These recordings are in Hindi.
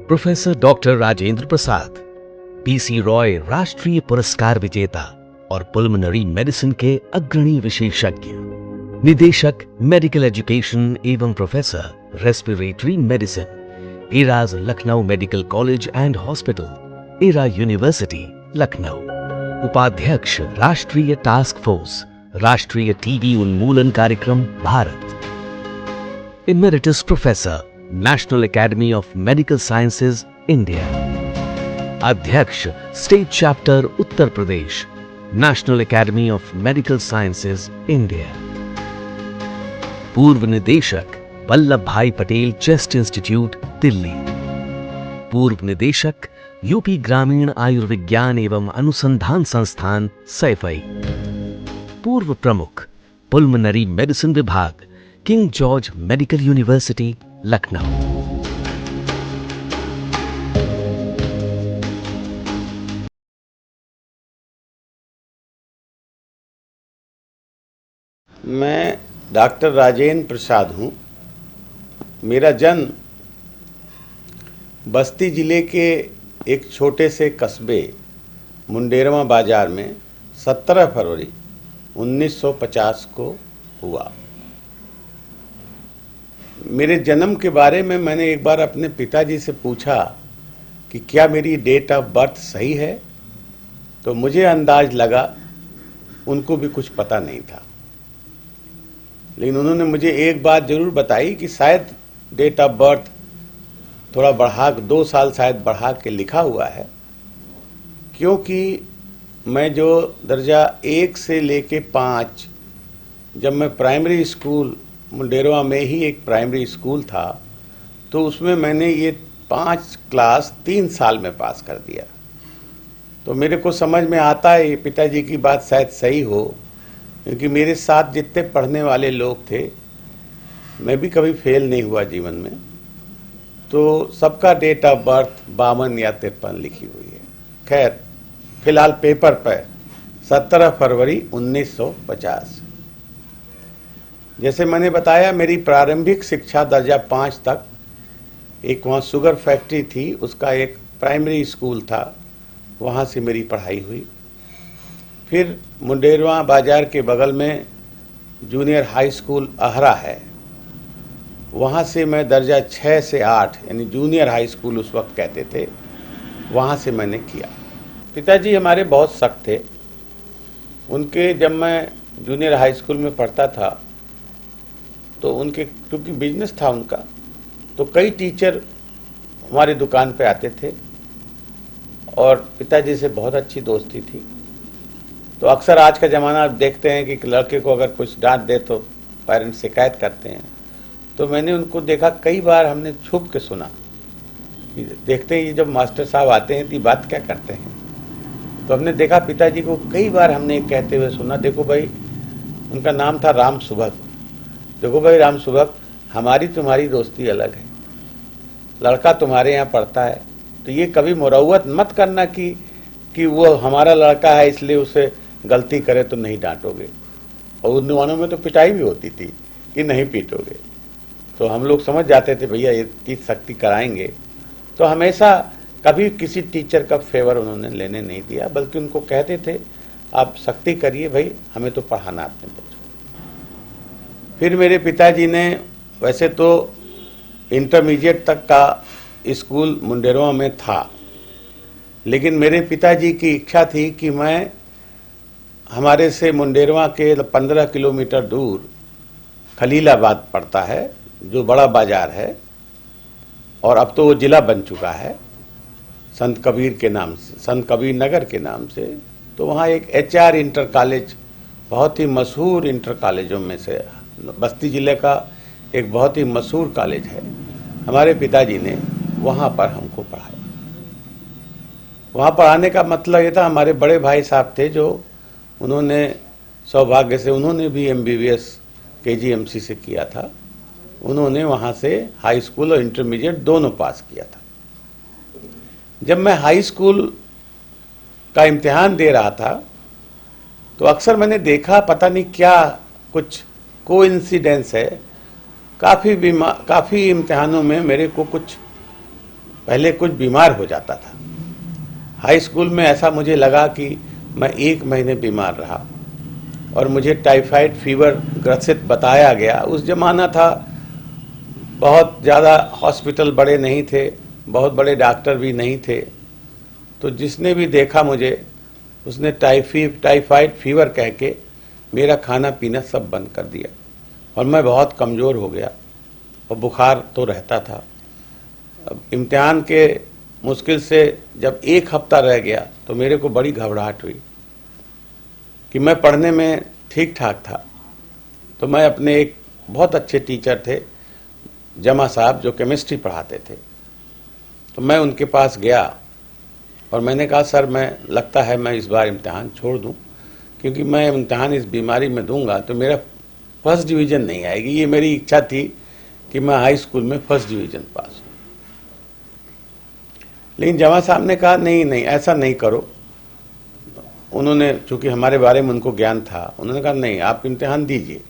प्रोफेसर डॉक्टर राजेंद्र प्रसाद, पीसी रॉय राष्ट्रीय पुरस्कार विजेता और पुल्मोनरी मेडिसिन के अग्रणी विशेषज्ञ, निदेशक मेडिकल एजुकेशन एवं professor respiratory medicine, Era's Lucknow medical college and hospital, Era university Lucknow. उपाध्यक्ष राष्ट्रीय टास्क फोर्स, राष्ट्रीय टीबी उन्मूलन कार्यक्रम Bharat. Emeritus professor, national academy of medical sciences India. अध्यक्ष state chapter Uttar Pradesh, national academy of medical sciences India. पूर्व निदेशक वल्लभ भाई पटेल चेस्ट इंस्टीट्यूट दिल्ली। पूर्व निदेशक यूपी ग्रामीण आयुर्विज्ञान एवं अनुसंधान संस्थान सैफई। पूर्व प्रमुख पुल्मोनरी मेडिसिन विभाग, king George medical university Lucknow. मैं डॉक्टर राजेंद्र प्रसाद हूँ। मेरा जन्म बस्ती जिले के एक छोटे से कस्बे मुंडेरवा बाजार में 17 फरवरी 1950 को हुआ। मेरे जन्म के बारे में मैंने एक बार अपने पिताजी से पूछा कि क्या मेरी डेट ऑफ बर्थ सही है, तो मुझे अंदाज लगा उनको भी कुछ पता नहीं था, लेकिन उन्होंने मुझे एक बात जरूर बताई कि शायद डेट ऑफ बर्थ थोड़ा बढ़ा 2 साल शायद बढ़ा के लिखा हुआ है, क्योंकि मैं जो दर्जा 1 से लेके 5, जब मैं प्राइमरी स्कूल मुंडेरवा में ही एक प्राइमरी स्कूल था, तो उसमें मैंने ये 5 क्लास 3 साल में पास कर दिया। तो मेरे को समझ में आता है ये पिताजी की बात शायद सही हो, क्योंकि मेरे साथ जितने पढ़ने वाले लोग थे, मैं भी कभी फेल नहीं हुआ जीवन में, तो सबका डेट ऑफ बर्थ 52 या 53 लिखी हुई है। खैर, फिलहाल पेपर पर 17 फरवरी 1950। जैसे मैंने बताया, मेरी प्रारंभिक शिक्षा दर्जा 5 तक एक वहाँ शुगर फैक्ट्री थी, उसका एक प्राइमरी स्कूल था, वहाँ से मेरी पढ़ाई हुई। फिर मुंडेरवा बाजार के बगल में जूनियर हाई स्कूल अहरा है, वहाँ से मैं दर्जा 6 से 8 यानी जूनियर हाई स्कूल उस वक्त कहते थे, वहाँ से मैंने किया। पिताजी हमारे बहुत सख्त थे। उनके जब मैं जूनियर हाई स्कूल में पढ़ता था, तो उनके क्योंकि बिजनेस था उनका, तो कई टीचर हमारी दुकान पे आते थे और पिताजी से बहुत अच्छी दोस्ती थी। तो अक्सर आज का ज़माना आप देखते हैं कि लड़के को अगर कुछ डांट दे तो पेरेंट्स शिकायत करते हैं। तो मैंने उनको देखा, कई बार हमने छुप के सुना कि देखते हैं ये जब मास्टर साहब आते हैं तो बात क्या करते हैं। तो हमने देखा पिताजी को कई बार हमने कहते हुए सुना, देखो भाई, उनका नाम था राम सुभग, देखो भाई राम सुभग, हमारी तुम्हारी दोस्ती अलग है, लड़का तुम्हारे यहाँ पढ़ता है, तो ये कभी मुरौवत मत करना कि वो हमारा लड़का है इसलिए उसे गलती करे तो नहीं डांटोगे। और उन जमानों में तो पिटाई भी होती थी कि नहीं पीटोगे, तो हम लोग समझ जाते थे भैया ये सख्ती कराएंगे। तो हमेशा कभी किसी टीचर का फेवर उन्होंने लेने नहीं दिया, बल्कि उनको कहते थे आप सख्ती करिए भाई, हमें तो पढ़ाना अपने बच्चों। फिर मेरे पिताजी ने, वैसे तो इंटरमीडिएट तक का स्कूल मुंडेरवा में था, लेकिन मेरे पिताजी की इच्छा थी कि मैं, हमारे से मुंडेरवा के 15 किलोमीटर दूर खलीलाबाद पड़ता है, जो बड़ा बाजार है, और अब तो वो जिला बन चुका है संत कबीर के नाम से, संत कबीर नगर के नाम से। तो वहाँ एक HR इंटर कॉलेज, बहुत ही मशहूर इंटर कॉलेजों में से बस्ती जिले का एक बहुत ही मशहूर कॉलेज है। हमारे पिताजी ने वहाँ पर हमको पढ़ाया। वहाँ पढ़ाने का मतलब ये था, हमारे बड़े भाई साहब थे जो, उन्होंने सौभाग्य से उन्होंने भी MBBS KGMC से किया था, उन्होंने वहाँ से हाई स्कूल और इंटरमीडिएट दोनों पास किया था। जब मैं हाई स्कूल का इम्तिहान दे रहा था, तो अक्सर मैंने देखा, पता नहीं क्या कुछ कोइंसिडेंस है, काफ़ी इम्तिहानों में मेरे को पहले कुछ बीमार हो जाता था। हाई स्कूल में ऐसा मुझे लगा कि मैं 1 महीने बीमार रहा और मुझे टाइफाइड फीवर ग्रसित बताया गया। उस जमाना था, बहुत ज़्यादा हॉस्पिटल बड़े नहीं थे, बहुत बड़े डॉक्टर भी नहीं थे, तो जिसने भी देखा मुझे उसने टाइफाइड फीवर कह के मेरा खाना पीना सब बंद कर दिया और मैं बहुत कमज़ोर हो गया और बुखार तो रहता था। अब इम्तिहान के मुश्किल से जब 1 हफ्ता रह गया तो मेरे को बड़ी घबराहट हुई कि मैं पढ़ने में ठीक ठाक था। तो मैं अपने एक बहुत अच्छे टीचर थे जमा साहब, जो केमिस्ट्री पढ़ाते थे, तो मैं उनके पास गया और मैंने कहा सर, मैं लगता है मैं इस बार इम्तिहान छोड़ दूं, क्योंकि मैं इम्तिहान इस बीमारी में दूंगा तो मेरा फर्स्ट डिवीज़न नहीं आएगी। ये मेरी इच्छा थी कि मैं हाई स्कूल में फर्स्ट डिवीज़न पास हूँ। लेकिन जमा साहब ने कहा नहीं नहीं, ऐसा नहीं करो। उन्होंने, चूंकि हमारे बारे में उनको ज्ञान था, उन्होंने कहा नहीं, आप इम्तिहान दीजिए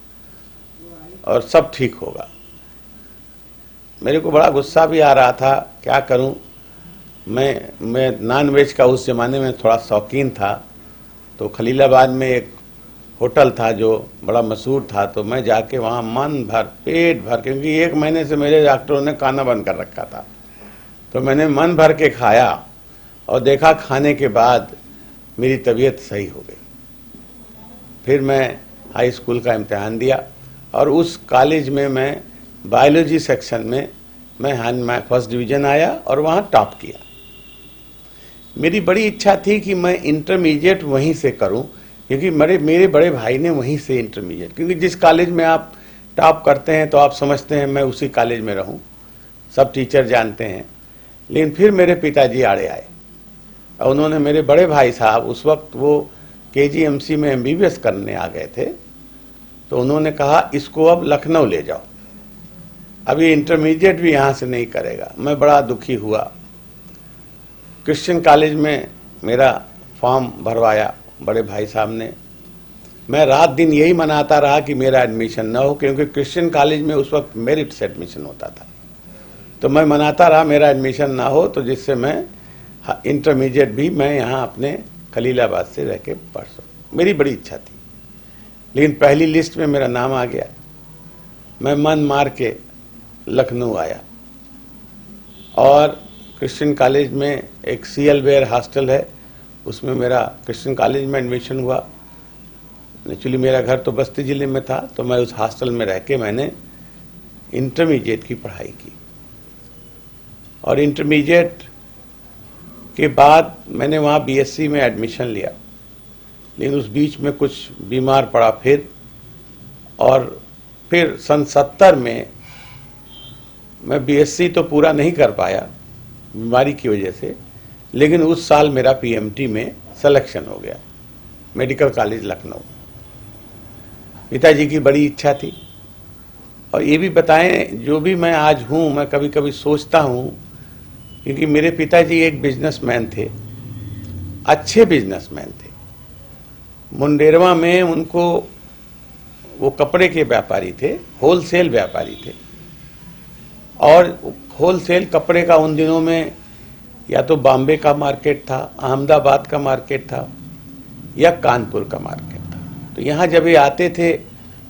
और सब ठीक होगा। मेरे को बड़ा गुस्सा भी आ रहा था, क्या करूं। मैं नॉन वेज का उस जमाने में थोड़ा शौकीन था, तो खलीलाबाद में एक होटल था जो बड़ा मशहूर था, तो मैं जाके वहाँ मन भर पेट भर, क्योंकि 1 महीने से मेरे डॉक्टरों ने खाना बंद कर रखा था, तो मैंने मन भर के खाया और देखा खाने के बाद मेरी तबीयत सही हो गई। फिर मैं हाई स्कूल का इम्तिहान दिया और उस कॉलेज में मैं बायोलॉजी सेक्शन में मैं फर्स्ट डिवीज़न आया और वहाँ टॉप किया। मेरी बड़ी इच्छा थी कि मैं इंटरमीडिएट वहीं से करूं, क्योंकि मेरे बड़े भाई ने वहीं से इंटरमीडिएट, क्योंकि जिस कॉलेज में आप टॉप करते हैं तो आप समझते हैं मैं उसी कॉलेज में रहूं, सब टीचर जानते हैं। लेकिन फिर मेरे पिताजी आड़े आए और उन्होंने, मेरे बड़े भाई साहब उस वक्त वो KGMC में MBBS करने आ गए थे, तो उन्होंने कहा इसको अब लखनऊ ले जाओ, अभी इंटरमीडिएट भी यहाँ से नहीं करेगा। मैं बड़ा दुखी हुआ। क्रिश्चियन कॉलेज में मेरा फॉर्म भरवाया बड़े भाई साहब ने। मैं रात दिन यही मनाता रहा कि मेरा एडमिशन ना हो, क्योंकि क्रिश्चियन कॉलेज में उस वक्त मेरिट से एडमिशन होता था, तो मैं मनाता रहा मेरा एडमिशन ना हो, तो जिससे मैं इंटरमीडिएट भी मैं यहाँ अपने खलीलाबाद से रह के पढ़ सकूँ। मेरी बड़ी इच्छा थी, लेकिन पहली लिस्ट में मेरा नाम आ गया। मैं मन मार के लखनऊ आया और क्रिश्चियन कॉलेज में एक CL वेयर हॉस्टल है, उसमें मेरा क्रिश्चियन कॉलेज में एडमिशन हुआ। एक्चुअली मेरा घर तो बस्ती ज़िले में था, तो मैं उस हॉस्टल में रह के मैंने इंटरमीडिएट की पढ़ाई की और इंटरमीडिएट के बाद मैंने वहाँ BSc में एडमिशन लिया। लेकिन उस बीच में कुछ बीमार पड़ा और फिर सन 70 में मैं BSc तो पूरा नहीं कर पाया बीमारी की वजह से, लेकिन उस साल मेरा PMT में सिलेक्शन हो गया, मेडिकल कॉलेज लखनऊ। पिताजी की बड़ी इच्छा थी और ये भी बताएं, जो भी मैं आज हूँ, मैं कभी कभी सोचता हूँ, क्योंकि मेरे पिताजी एक बिजनेसमैन थे, अच्छे बिजनेसमैन थे। मुंडेरवा में उनको, वो कपड़े के व्यापारी थे, होलसेल व्यापारी थे, और होलसेल कपड़े का उन दिनों में या तो बॉम्बे का मार्केट था, अहमदाबाद का मार्केट था या कानपुर का मार्केट था। तो यहाँ जब ये आते थे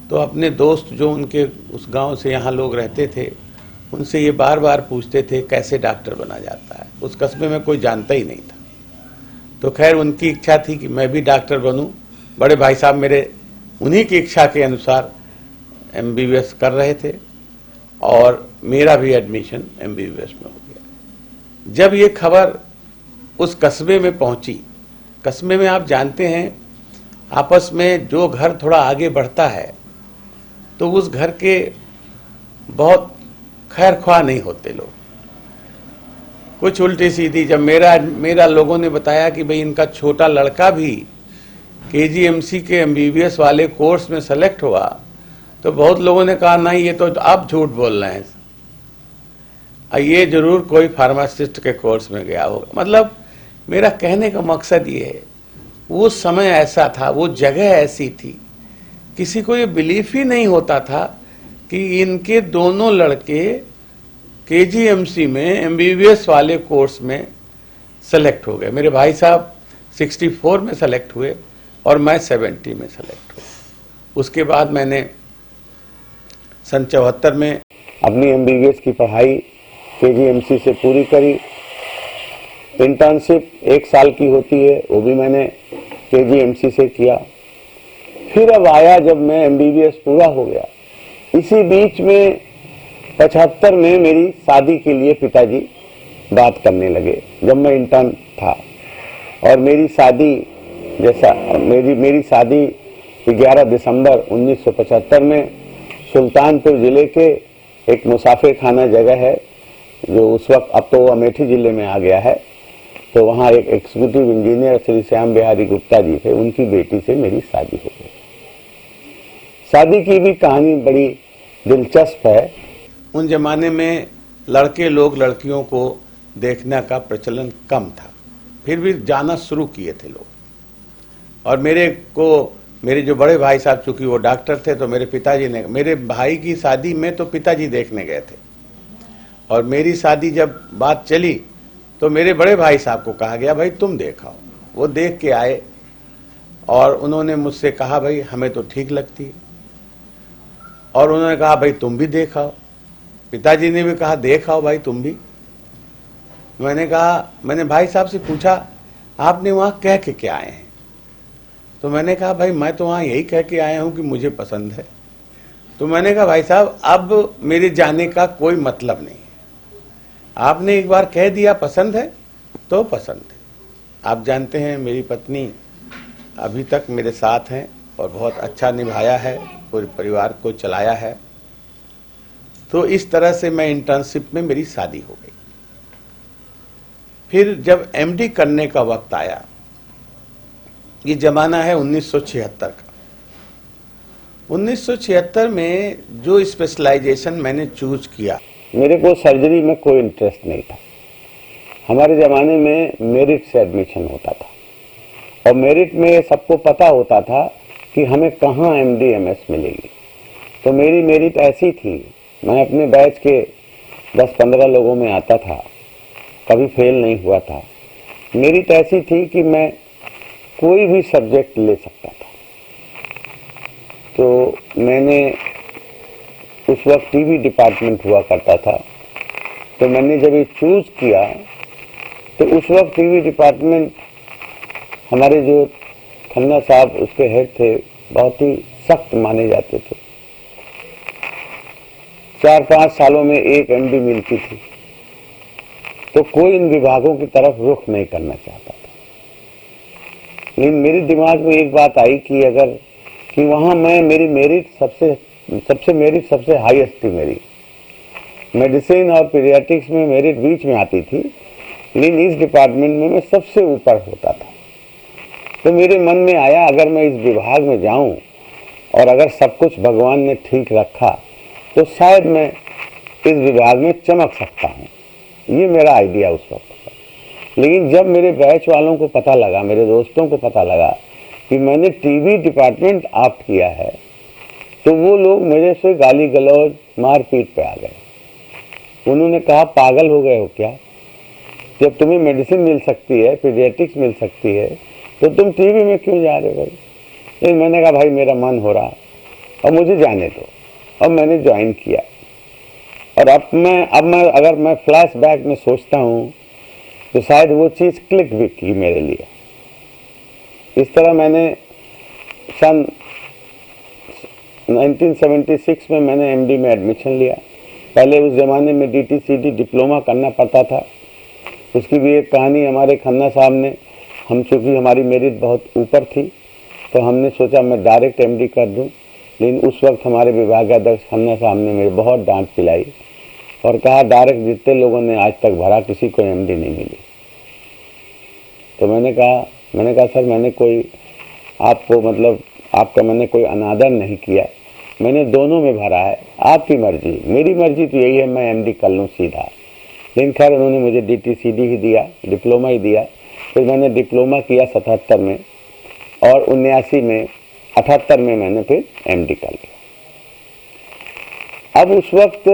तो अपने दोस्त जो उनके उस गांव से यहाँ लोग रहते थे, उनसे ये बार बार पूछते थे कैसे डॉक्टर बना जाता है। उस कस्बे में कोई जानता ही नहीं था। तो खैर उनकी इच्छा थी कि मैं भी डॉक्टर बनूं। बड़े भाई साहब मेरे उन्हीं की इच्छा के अनुसार MBBS कर रहे थे और मेरा भी एडमिशन MBBS में हो गया। जब ये खबर उस कस्बे में पहुंची, कस्बे में आप जानते हैं आपस में जो घर थोड़ा आगे बढ़ता है तो उस घर के बहुत खैर ख्वाह नहीं होते लोग, कुछ उल्टी सीधी। जब मेरा लोगों ने बताया कि भाई इनका छोटा लड़का भी KGMC के MBBS वाले कोर्स में सेलेक्ट हुआ, तो बहुत लोगों ने कहा नहीं, ये तो आप झूठ बोल रहे हैं, ये जरूर कोई फार्मासिस्ट के कोर्स में गया होगा। मतलब मेरा कहने का मकसद ये है, वो समय ऐसा था, वो जगह ऐसी थी, किसी को ये बिलीफ ही नहीं होता था कि इनके दोनों लड़के केजीएमसी में एमबीबीएस वाले कोर्स में सेलेक्ट हो गए। मेरे भाई साहब 64 में सेलेक्ट हुए और मैं 70 में सेलेक्ट हुआ। उसके बाद मैंने सन 74 में अपनी एमबीबीएस की पढ़ाई केजीएमसी से पूरी करी। इंटर्नशिप 1 साल की होती है, वो भी मैंने केजीएमसी से किया। फिर अब आया जब मैं एमबीबीएस पूरा हो गया, इसी बीच में 75 में मेरी शादी के लिए पिताजी बात करने लगे जब मैं इंटर्न था। और मेरी शादी मेरी शादी 11 दिसंबर 1975 में सुल्तानपुर जिले के एक मुसाफिर खाना जगह है, जो उस वक्त अब तो अमेठी जिले में आ गया है, तो वहाँ एक एग्जीक्यूटिव इंजीनियर श्री श्याम बिहारी गुप्ता जी थे, उनकी बेटी से मेरी शादी हो गई। शादी की भी कहानी बड़ी दिलचस्प है। उन जमाने में लड़के लोग लड़कियों को देखने का प्रचलन कम था, फिर भी जाना शुरू किए थे लोग। और मेरे जो बड़े भाई साहब, चूंकि वो डॉक्टर थे, तो मेरे पिताजी ने, मेरे भाई की शादी में तो पिताजी देखने गए थे, और मेरी शादी जब बात चली तो मेरे बड़े भाई साहब को कहा गया भाई तुम देखाओ। वो देख के आए और उन्होंने मुझसे कहा भाई हमें तो ठीक लगती है, और उन्होंने कहा भाई तुम भी देखाओ। पिताजी ने भी कहा देखाओ भाई तुम भी। मैंने भाई साहब से पूछा आपने वहां कह के क्या आए हैं? तो मैंने कहा भाई मैं तो वहां यही कह के आया हूं कि मुझे पसंद है। तो मैंने कहा भाई साहब अब मेरे जाने का कोई मतलब नहीं है, आपने एक बार कह दिया पसंद है तो पसंद है। आप जानते हैं मेरी पत्नी अभी तक मेरे साथ हैं और बहुत अच्छा निभाया है, पूरे परिवार को चलाया है। तो इस तरह से मैं इंटर्नशिप में मेरी शादी हो गई। फिर जब एमडी करने का वक्त आया, ये जमाना है 1976 का। 1976 में जो स्पेशलाइजेशन मैंने चूज किया, मेरे को सर्जरी में कोई इंटरेस्ट नहीं था। हमारे जमाने में मेरिट से एडमिशन होता था, और मेरिट में सबको पता होता था कि हमें कहाँ एमडी एमएस मिलेगी। तो मेरी मेरिट ऐसी थी, मैं अपने बैच के 10-15 लोगों में आता था, कभी फेल नहीं हुआ था। मेरिट ऐसी थी कि मैं कोई भी सब्जेक्ट ले सकता था। तो मैंने उस वक्त टीवी डिपार्टमेंट हुआ करता था, तो मैंने जब ये चूज किया तो उस वक्त टीवी डिपार्टमेंट हमारे जो खन्ना साहब उसके हेड थे, बहुत ही सख्त माने जाते थे। 4-5 सालों में एक एमडी मिलती थी, तो कोई इन विभागों की तरफ रुख नहीं करना चाहता था। लेकिन मेरे दिमाग में एक बात आई कि वहां मेरी मेरिट सबसे हाईएस्ट थी। मेरी मेडिसिन और पीडियाट्रिक्स में मेरिट बीच में आती थी, लेकिन इस डिपार्टमेंट में मैं सबसे ऊपर होता था। तो मेरे मन में आया अगर मैं इस विभाग में जाऊं और अगर सब कुछ भगवान ने ठीक रखा तो शायद मैं इस विभाग में चमक सकता हूं। ये मेरा आइडिया उस वक्त था। लेकिन जब मेरे बैच वालों को पता लगा, मेरे दोस्तों को पता लगा कि मैंने टीवी डिपार्टमेंट ऑप्ट किया है, तो वो लोग मेरे से गाली गलौज मारपीट पे आ गए। उन्होंने कहा पागल हो गए हो क्या? जब तुम्हें मेडिसिन मिल सकती है, पीडियाट्रिक्स मिल सकती है, तो तुम टीवी में क्यों जा रहे हो भाई? लेकिन मैंने कहा भाई मेरा मन हो रहा और मुझे जाने दो, और मैंने ज्वाइन किया। और अब मैं अगर मैं फ्लैशबैक में सोचता हूँ तो शायद वो चीज़ क्लिक भी की मेरे लिए। इस तरह मैंने सन 1976 में मैंने एमडी में एडमिशन लिया। पहले उस ज़माने में डीटीसीडी डिप्लोमा करना पड़ता था। उसकी भी एक कहानी हमारे खन्ना साहब ने, हम चूँकि हमारी मेरिट बहुत ऊपर थी तो हमने सोचा मैं डायरेक्ट एमडी कर दूं। लेकिन उस वक्त हमारे विभागाध्यक्ष खन्ना साहब ने मेरे बहुत डांट पिलाई और कहा डायरेक्ट जितने लोगों ने आज तक भरा किसी को एमडी नहीं मिली। तो मैंने कहा सर मैंने कोई आपका मैंने कोई अनादर नहीं किया, मैंने दोनों में भरा है, आपकी मर्जी। मेरी मर्जी तो यही है मैं एमडी कर लूँ सीधा। लेकिन खैर उन्होंने मुझे डीटीसीडी ही दिया, डिप्लोमा ही दिया। फिर मैंने डिप्लोमा किया 77 में, और 78 में मैंने फिर एमडी कर लिया। अब उस वक्त,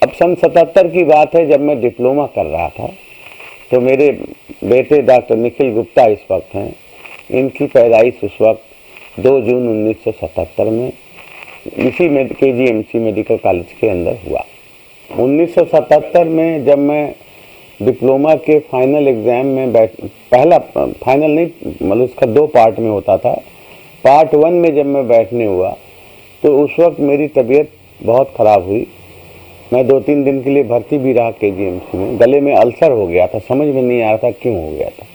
अब सन 77 की बात है, जब मैं डिप्लोमा कर रहा था, तो मेरे बेटे डॉक्टर निखिल गुप्ता इस वक्त हैं, इनकी पैदाइश उस वक्त 2 जून 1977 में इसी में KGMC मेडिकल कॉलेज के अंदर हुआ। 1977 में जब मैं डिप्लोमा के फाइनल एग्ज़ाम में पहला फाइनल नहीं, मतलब उसका 2 पार्ट में होता था, पार्ट 1 में जब मैं बैठने हुआ तो उस वक्त मेरी तबीयत बहुत ख़राब हुई। मैं 2-3 दिन के लिए भर्ती भी रहा KGMC में। गले में अल्सर हो गया था, समझ में नहीं आ रहा था क्यों हो गया था,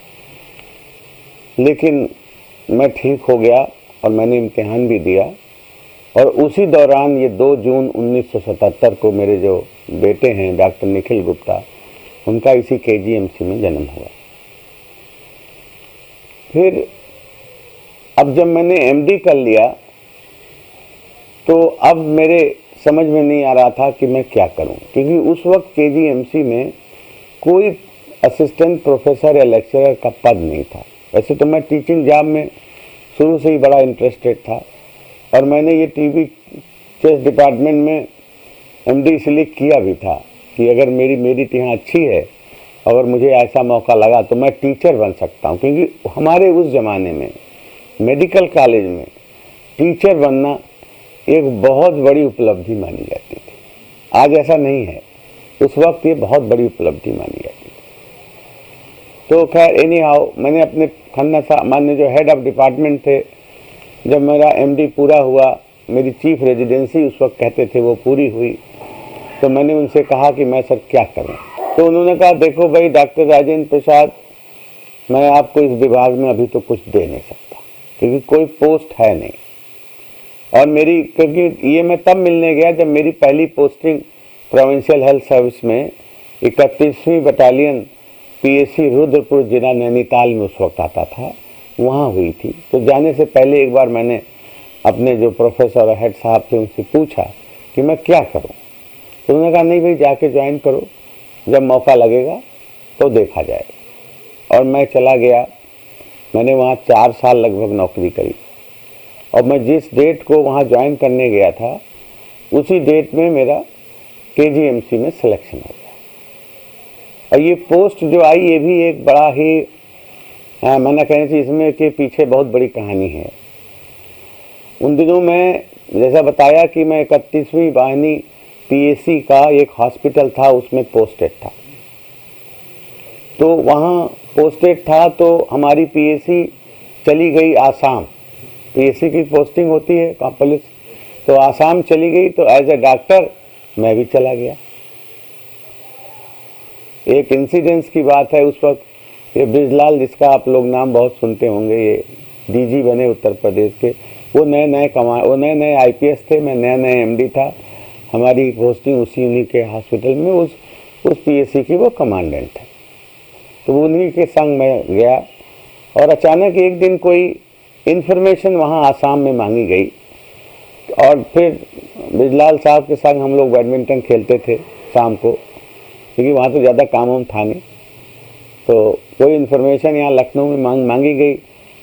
लेकिन मैं ठीक हो गया और मैंने इम्तिहान भी दिया। और उसी दौरान ये 2 जून 1977 को मेरे जो बेटे हैं डॉक्टर निखिल गुप्ता, उनका इसी KGMC में जन्म हुआ। फिर अब जब मैंने MD कर लिया तो अब मेरे समझ में नहीं आ रहा था कि मैं क्या करूं, क्योंकि उस वक्त KGMC में कोई असिस्टेंट प्रोफेसर या लेक्चरर का पद नहीं था। वैसे तो मैं टीचिंग जॉब में शुरू से ही बड़ा इंटरेस्टेड था और मैंने ये टीवी चेस डिपार्टमेंट में MD इसलिए किया भी था कि अगर मेरी मेरिट यहाँ अच्छी है, अगर मुझे ऐसा मौका लगा तो मैं टीचर बन सकता हूँ, क्योंकि हमारे उस ज़माने में मेडिकल कॉलेज में टीचर बनना एक बहुत बड़ी उपलब्धि मानी जाती थी। आज ऐसा नहीं है, उस वक्त ये बहुत बड़ी उपलब्धि मानी जाती थी। तो खैर एनी हाउ, मैंने अपने खन्ना साहब मान्य जो हेड ऑफ डिपार्टमेंट थे, जब मेरा MD पूरा हुआ, मेरी चीफ रेजिडेंसी उस वक्त कहते थे वो पूरी हुई, तो मैंने उनसे कहा कि मैं सर क्या करूं। तो उन्होंने कहा देखो भाई डॉक्टर राजेंद्र प्रसाद, मैं आपको इस विभाग में अभी तो कुछ दे नहीं सकता क्योंकि कोई पोस्ट है नहीं। और मेरी, क्योंकि ये मैं तब मिलने गया जब मेरी पहली पोस्टिंग प्रोविंशियल हेल्थ सर्विस में 31वीं बटालियन PAC रुद्रपुर जिला नैनीताल में उस वक्त आता था, वहाँ हुई थी। तो जाने से पहले एक बार मैंने अपने जो प्रोफेसर और हेड साहब थे उनसे पूछा कि मैं क्या करूं। तो उन्होंने कहा नहीं भाई जाके ज्वाइन करो, जब मौका लगेगा तो देखा जाएगा। और मैं चला गया, मैंने वहाँ 4 साल लगभग नौकरी करी और मैं जिस डेट को वहाँ ज्वाइन करने गया था उसी डेट में मेरा KGMC में सिलेक्शन हो गया। और ये पोस्ट जो आई ये भी एक बड़ा ही मैंने कहना चाहिए इसमें के पीछे बहुत बड़ी कहानी है। उन दिनों में जैसा बताया कि मैं 31वीं वाहिनी PAC का एक हॉस्पिटल था, उसमें पोस्टेड था। तो वहाँ पोस्टेड था तो हमारी PAC चली गई आसाम। PAC की पोस्टिंग होती है पुलिस, तो आसाम चली गई। तो एज ए डॉक्टर मैं भी चला गया। एक इंसिडेंस की बात है, उस वक्त ये ब्रिजलाल, जिसका आप लोग नाम बहुत सुनते होंगे, ये DG बने उत्तर प्रदेश के, वो नए नए IPS थे, मैं नया MD था। हमारी पोस्टिंग उन्हीं के हॉस्पिटल में, उस PAC की वो कमांडेंट है। तो उन्हीं के संग मैं गया और अचानक एक दिन कोई इन्फॉर्मेशन वहाँ आसाम में मांगी गई और फिर ब्रिजलाल साहब के संग हम लोग बैडमिंटन खेलते थे शाम को, क्योंकि वहाँ तो ज़्यादा काम हम था नहीं। तो कोई इन्फॉर्मेशन यहाँ लखनऊ में मांगी गई।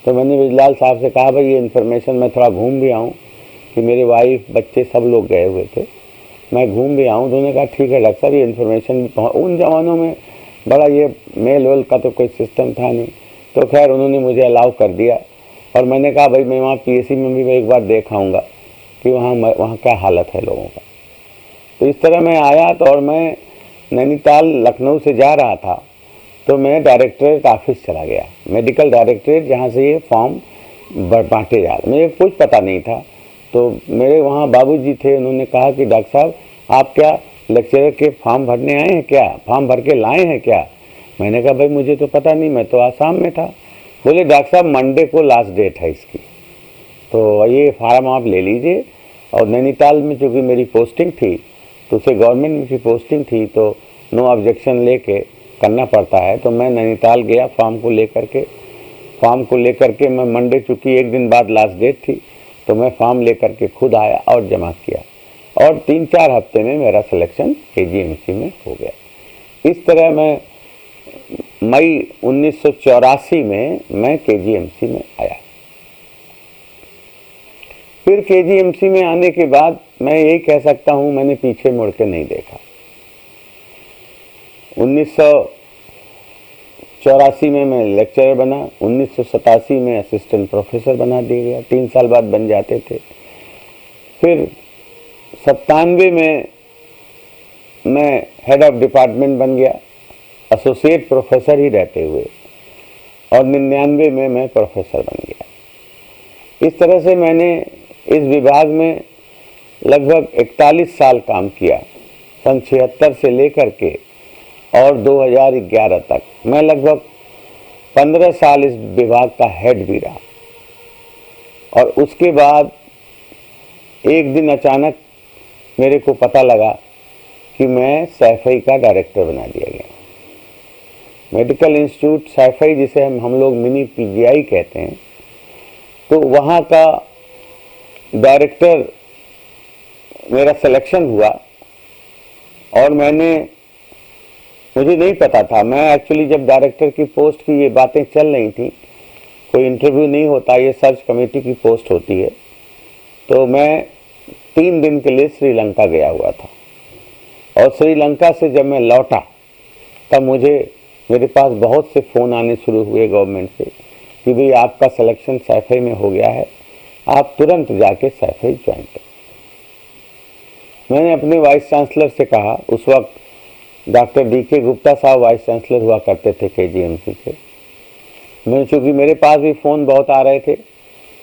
तो मैंने ब्रिजलाल साहब से कहा भाई ये इन्फॉर्मेशन मैं थोड़ा घूम भी आऊँ, कि मेरे वाइफ बच्चे सब लोग गए हुए थे, मैं घूम भी आऊँ। तो उन्होंने कहा ठीक है डॉक्टर साहब, ये इन्फॉर्मेशन भी उन ज़मानों में बड़ा ये मेल वेल का तो कोई सिस्टम था नहीं। तो खैर उन्होंने मुझे अलाउ कर दिया और मैंने कहा भाई मैं वहाँ PAC में भी मैं एक बार देख आऊँगा कि वहाँ क्या हालत है लोगों का। तो इस तरह मैं आया। तो और मैं नैनीताल लखनऊ से जा रहा था तो मैं डायरेक्टरेट ऑफिस चला गया, मेडिकल डायरेक्टरेट, जहाँ से ये फॉर्म बांटे जा रहे, मुझे कुछ पता नहीं था। तो मेरे वहाँ बाबूजी थे, उन्होंने कहा कि डॉक्टर साहब आप क्या लेक्चरर के फॉर्म भरने आए हैं क्या, फॉर्म भर के लाए हैं क्या? मैंने कहा भाई मुझे तो पता नहीं, मैं तो आसाम में था। बोले डॉक्टर साहब मंडे को लास्ट डेट है इसकी, तो ये फार्म आप ले लीजिए। और नैनीताल में चूँकि मेरी पोस्टिंग थी तो उसे गवर्नमेंट की पोस्टिंग थी, तो नो ऑब्जेक्शन लेके करना पड़ता है। तो मैं नैनीताल गया फॉर्म को लेकर के मैं मंडे, चूँकि एक दिन बाद लास्ट डेट थी, तो मैं फॉर्म लेकर के खुद आया और जमा किया और 3-4 हफ्ते में मेरा सिलेक्शन KGMC में हो गया। इस तरह मैं मई 1984 में मैं KGMC में आया। फिर केजीएमसी में आने के बाद मैं यही कह सकता हूँ, मैंने पीछे मुड़ के नहीं देखा। 1984 में मैं लेक्चरर बना, 1987 में असिस्टेंट प्रोफेसर बना दिया गया, 3 साल बाद बन जाते थे। फिर 97 में मैं हेड ऑफ डिपार्टमेंट बन गया, एसोसिएट प्रोफेसर ही रहते हुए, और 99 में मैं प्रोफेसर बन गया। इस तरह से मैंने इस विभाग में लगभग 41 साल काम किया, सन 76 से लेकर के और 2011 तक। मैं लगभग 15 साल इस विभाग का हेड भी रहा, और उसके बाद एक दिन अचानक मेरे को पता लगा कि मैं सैफई का डायरेक्टर बना दिया गया। मेडिकल इंस्टीट्यूट सैफई, जिसे हम लोग मिनी पीजीआई कहते हैं, तो वहाँ का डायरेक्टर मेरा सिलेक्शन हुआ। और मुझे नहीं पता था, मैं एक्चुअली जब डायरेक्टर की पोस्ट की ये बातें चल रही थी, कोई इंटरव्यू नहीं होता, ये सर्च कमेटी की पोस्ट होती है, तो मैं 3 दिन के लिए श्रीलंका गया हुआ था। और श्रीलंका से जब मैं लौटा तब मेरे पास बहुत से फ़ोन आने शुरू हुए गवर्नमेंट से कि भाई आपका सिलेक्शन सैफई में हो गया है, आप तुरंत जाके सैफई ज्वाइन करें। मैंने अपने वाइस चांसलर से कहा, उस वक्त डॉक्टर डीके गुप्ता साहब वाइस चांसलर हुआ करते थे केजीएमसी के। चूँकि मेरे पास भी फ़ोन बहुत आ रहे थे,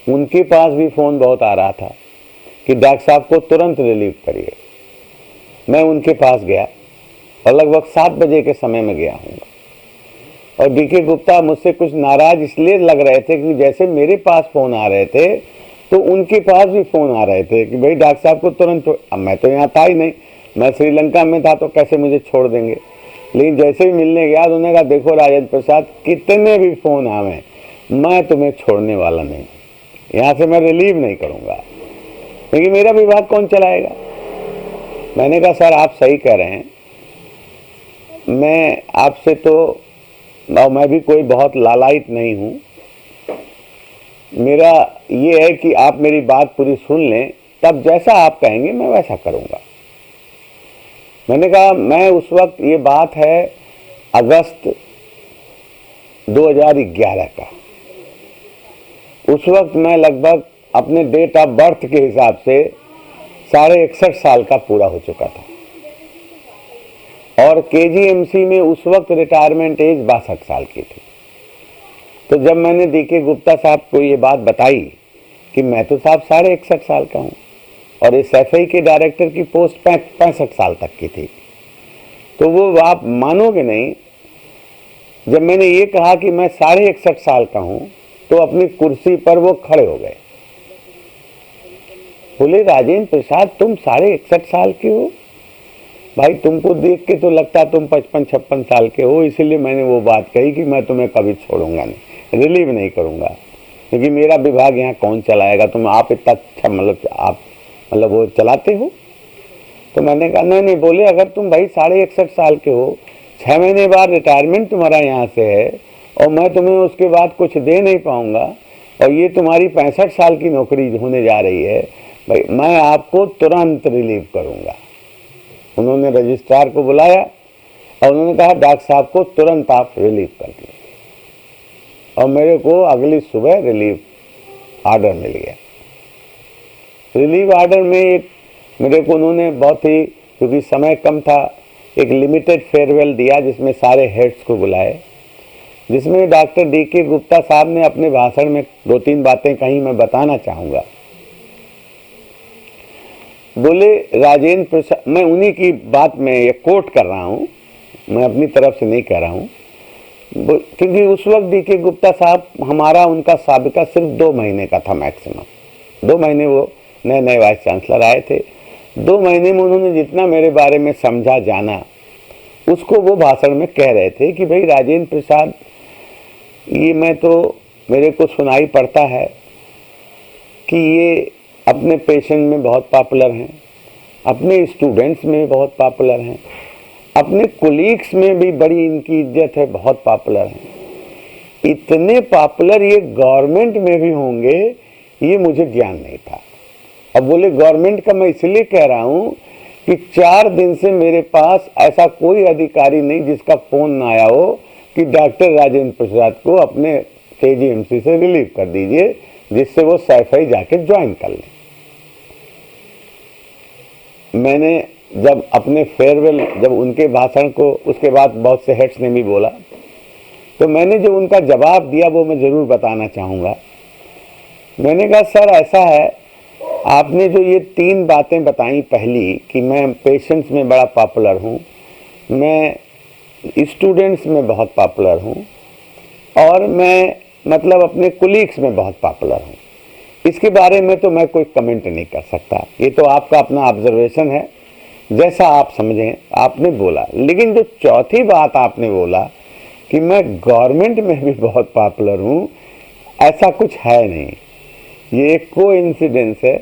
उनके पास भी फ़ोन बहुत आ रहा था कि डॉक्टर साहब को तुरंत रिलीव करिए। मैं उनके पास गया और लगभग 7 बजे के समय में गया हूँ। और डीके गुप्ता मुझसे कुछ नाराज इसलिए लग रहे थे कि जैसे मेरे पास फ़ोन आ रहे थे तो उनके पास भी फ़ोन आ रहे थे कि भाई डॉक्टर साहब को तुरंत। अब मैं तो यहाँ था ही नहीं, मैं श्रीलंका में था, तो कैसे मुझे छोड़ देंगे। लेकिन जैसे ही मिलने गया तो उन्होंने कहा, देखो राजेंद्र प्रसाद, कितने भी फ़ोन आवे, मैं तुम्हें छोड़ने वाला नहीं, यहाँ से मैं रिलीव नहीं करूँगा, क्योंकि मेरा विभाग कौन चलाएगा। मैंने कहा, सर आप सही कह रहे हैं, मैं आपसे तो मैं भी कोई बहुत लालायित नहीं हूँ, मेरा ये है कि आप मेरी बात पूरी सुन लें, तब जैसा आप कहेंगे मैं वैसा करूँगा। मैंने कहा, मैं उस वक्त, ये बात है अगस्त 2011 का, उस वक्त मैं लगभग अपने डेट ऑफ बर्थ के हिसाब से 61.5 साल का पूरा हो चुका था। और केजीएमसी में उस वक्त रिटायरमेंट एज 62 साल की थी। तो जब मैंने डीके गुप्ता साहब को ये बात बताई कि मैं तो साहब 61.5 साल का हूँ और इस एफआई के डायरेक्टर की पोस्ट 65 साल तक की थी, तो वो आप मानोगे नहीं, जब मैंने ये कहा कि मैं 61.5 साल का हूँ तो अपनी कुर्सी पर वो खड़े हो गए। बोले, राजेंद्र प्रसाद तुम 61.5 साल के हो? भाई तुमको देख के तो लगता तुम 55-56 साल के हो, इसीलिए मैंने वो बात कही कि मैं तुम्हें कभी छोड़ूंगा नहीं, रिलीव नहीं करूंगा, क्योंकि मेरा विभाग यहाँ कौन चलाएगा, तुम आप इतना अच्छा आप वो चलाते हो। तो मैंने कहा नहीं। बोले, अगर तुम भाई 61.5 साल के हो, 6 महीने बाद रिटायरमेंट तुम्हारा यहाँ से है और मैं तुम्हें उसके बाद कुछ दे नहीं पाऊंगा, और ये तुम्हारी 65 साल की नौकरी होने जा रही है, भाई मैं आपको तुरंत रिलीव करूंगा। उन्होंने रजिस्ट्रार को बुलाया और उन्होंने कहा, डॉक्टर साहब को तुरंत आप रिलीव कर दिए, और मेरे को अगली सुबह रिलीव आर्डर मिल गया। रिलीव आर्डर में मेरे को उन्होंने बहुत ही, क्योंकि समय कम था, एक लिमिटेड फेयरवेल दिया जिसमें सारे हेड्स को बुलाए, जिसमें डॉक्टर डीके गुप्ता साहब ने अपने भाषण में 2-3 बातें कहीं मैं बताना चाहूँगा। बोले, राजेंद्र प्रसाद, मैं उन्हीं की बात में ये कोट कर रहा हूँ, मैं अपनी तरफ से नहीं कह रहा हूँ, क्योंकि उस वक्त डीके गुप्ता साहब, उनका साबिका सिर्फ 2 महीने का था मैक्सिमम। 2 महीने वो नए वाइस चांसलर आए थे। 2 महीने में उन्होंने जितना मेरे बारे में समझा, जाना, उसको वो भाषण में कह रहे थे कि भाई राजेंद्र प्रसाद, ये मेरे को सुनाई पड़ता है कि ये अपने पेशेंट में बहुत पॉपुलर हैं, अपने स्टूडेंट्स में बहुत पॉपुलर हैं, अपने कोलीग्स में भी बड़ी इनकी इज्जत है, बहुत पॉपुलर हैं। इतने पॉपुलर ये गवर्नमेंट में भी होंगे, ये मुझे ज्ञान नहीं था। अब बोले गवर्नमेंट का मैं इसलिए कह रहा हूं कि 4 दिन से मेरे पास ऐसा कोई अधिकारी नहीं जिसका फोन ना आया हो कि डॉक्टर राजेंद्र प्रसाद को अपने केजीएमसी से रिलीव कर दीजिए, जिससे वो सैफई जाके ज्वाइन कर लें। मैंने जब अपने फेयरवेल, जब उनके भाषण को, उसके बाद बहुत से हेड्स ने भी बोला, तो मैंने जो उनका जवाब दिया वो मैं ज़रूर बताना चाहूँगा। मैंने कहा सर ऐसा है, आपने जो ये 3 बातें बताई, पहली कि मैं पेशेंट्स में बड़ा पॉपुलर हूँ, मैं स्टूडेंट्स में बहुत पॉपुलर हूँ, और मैं मतलब अपने कुलीग्स में बहुत पॉपुलर हूँ, इसके बारे में तो मैं कोई कमेंट नहीं कर सकता। ये तो आपका अपना ऑब्जर्वेशन है, जैसा आप समझें आपने बोला। लेकिन जो चौथी बात आपने बोला कि मैं गवर्नमेंट में भी बहुत पॉपुलर हूँ, ऐसा कुछ है नहीं। ये एक कोइंसिडेंस है।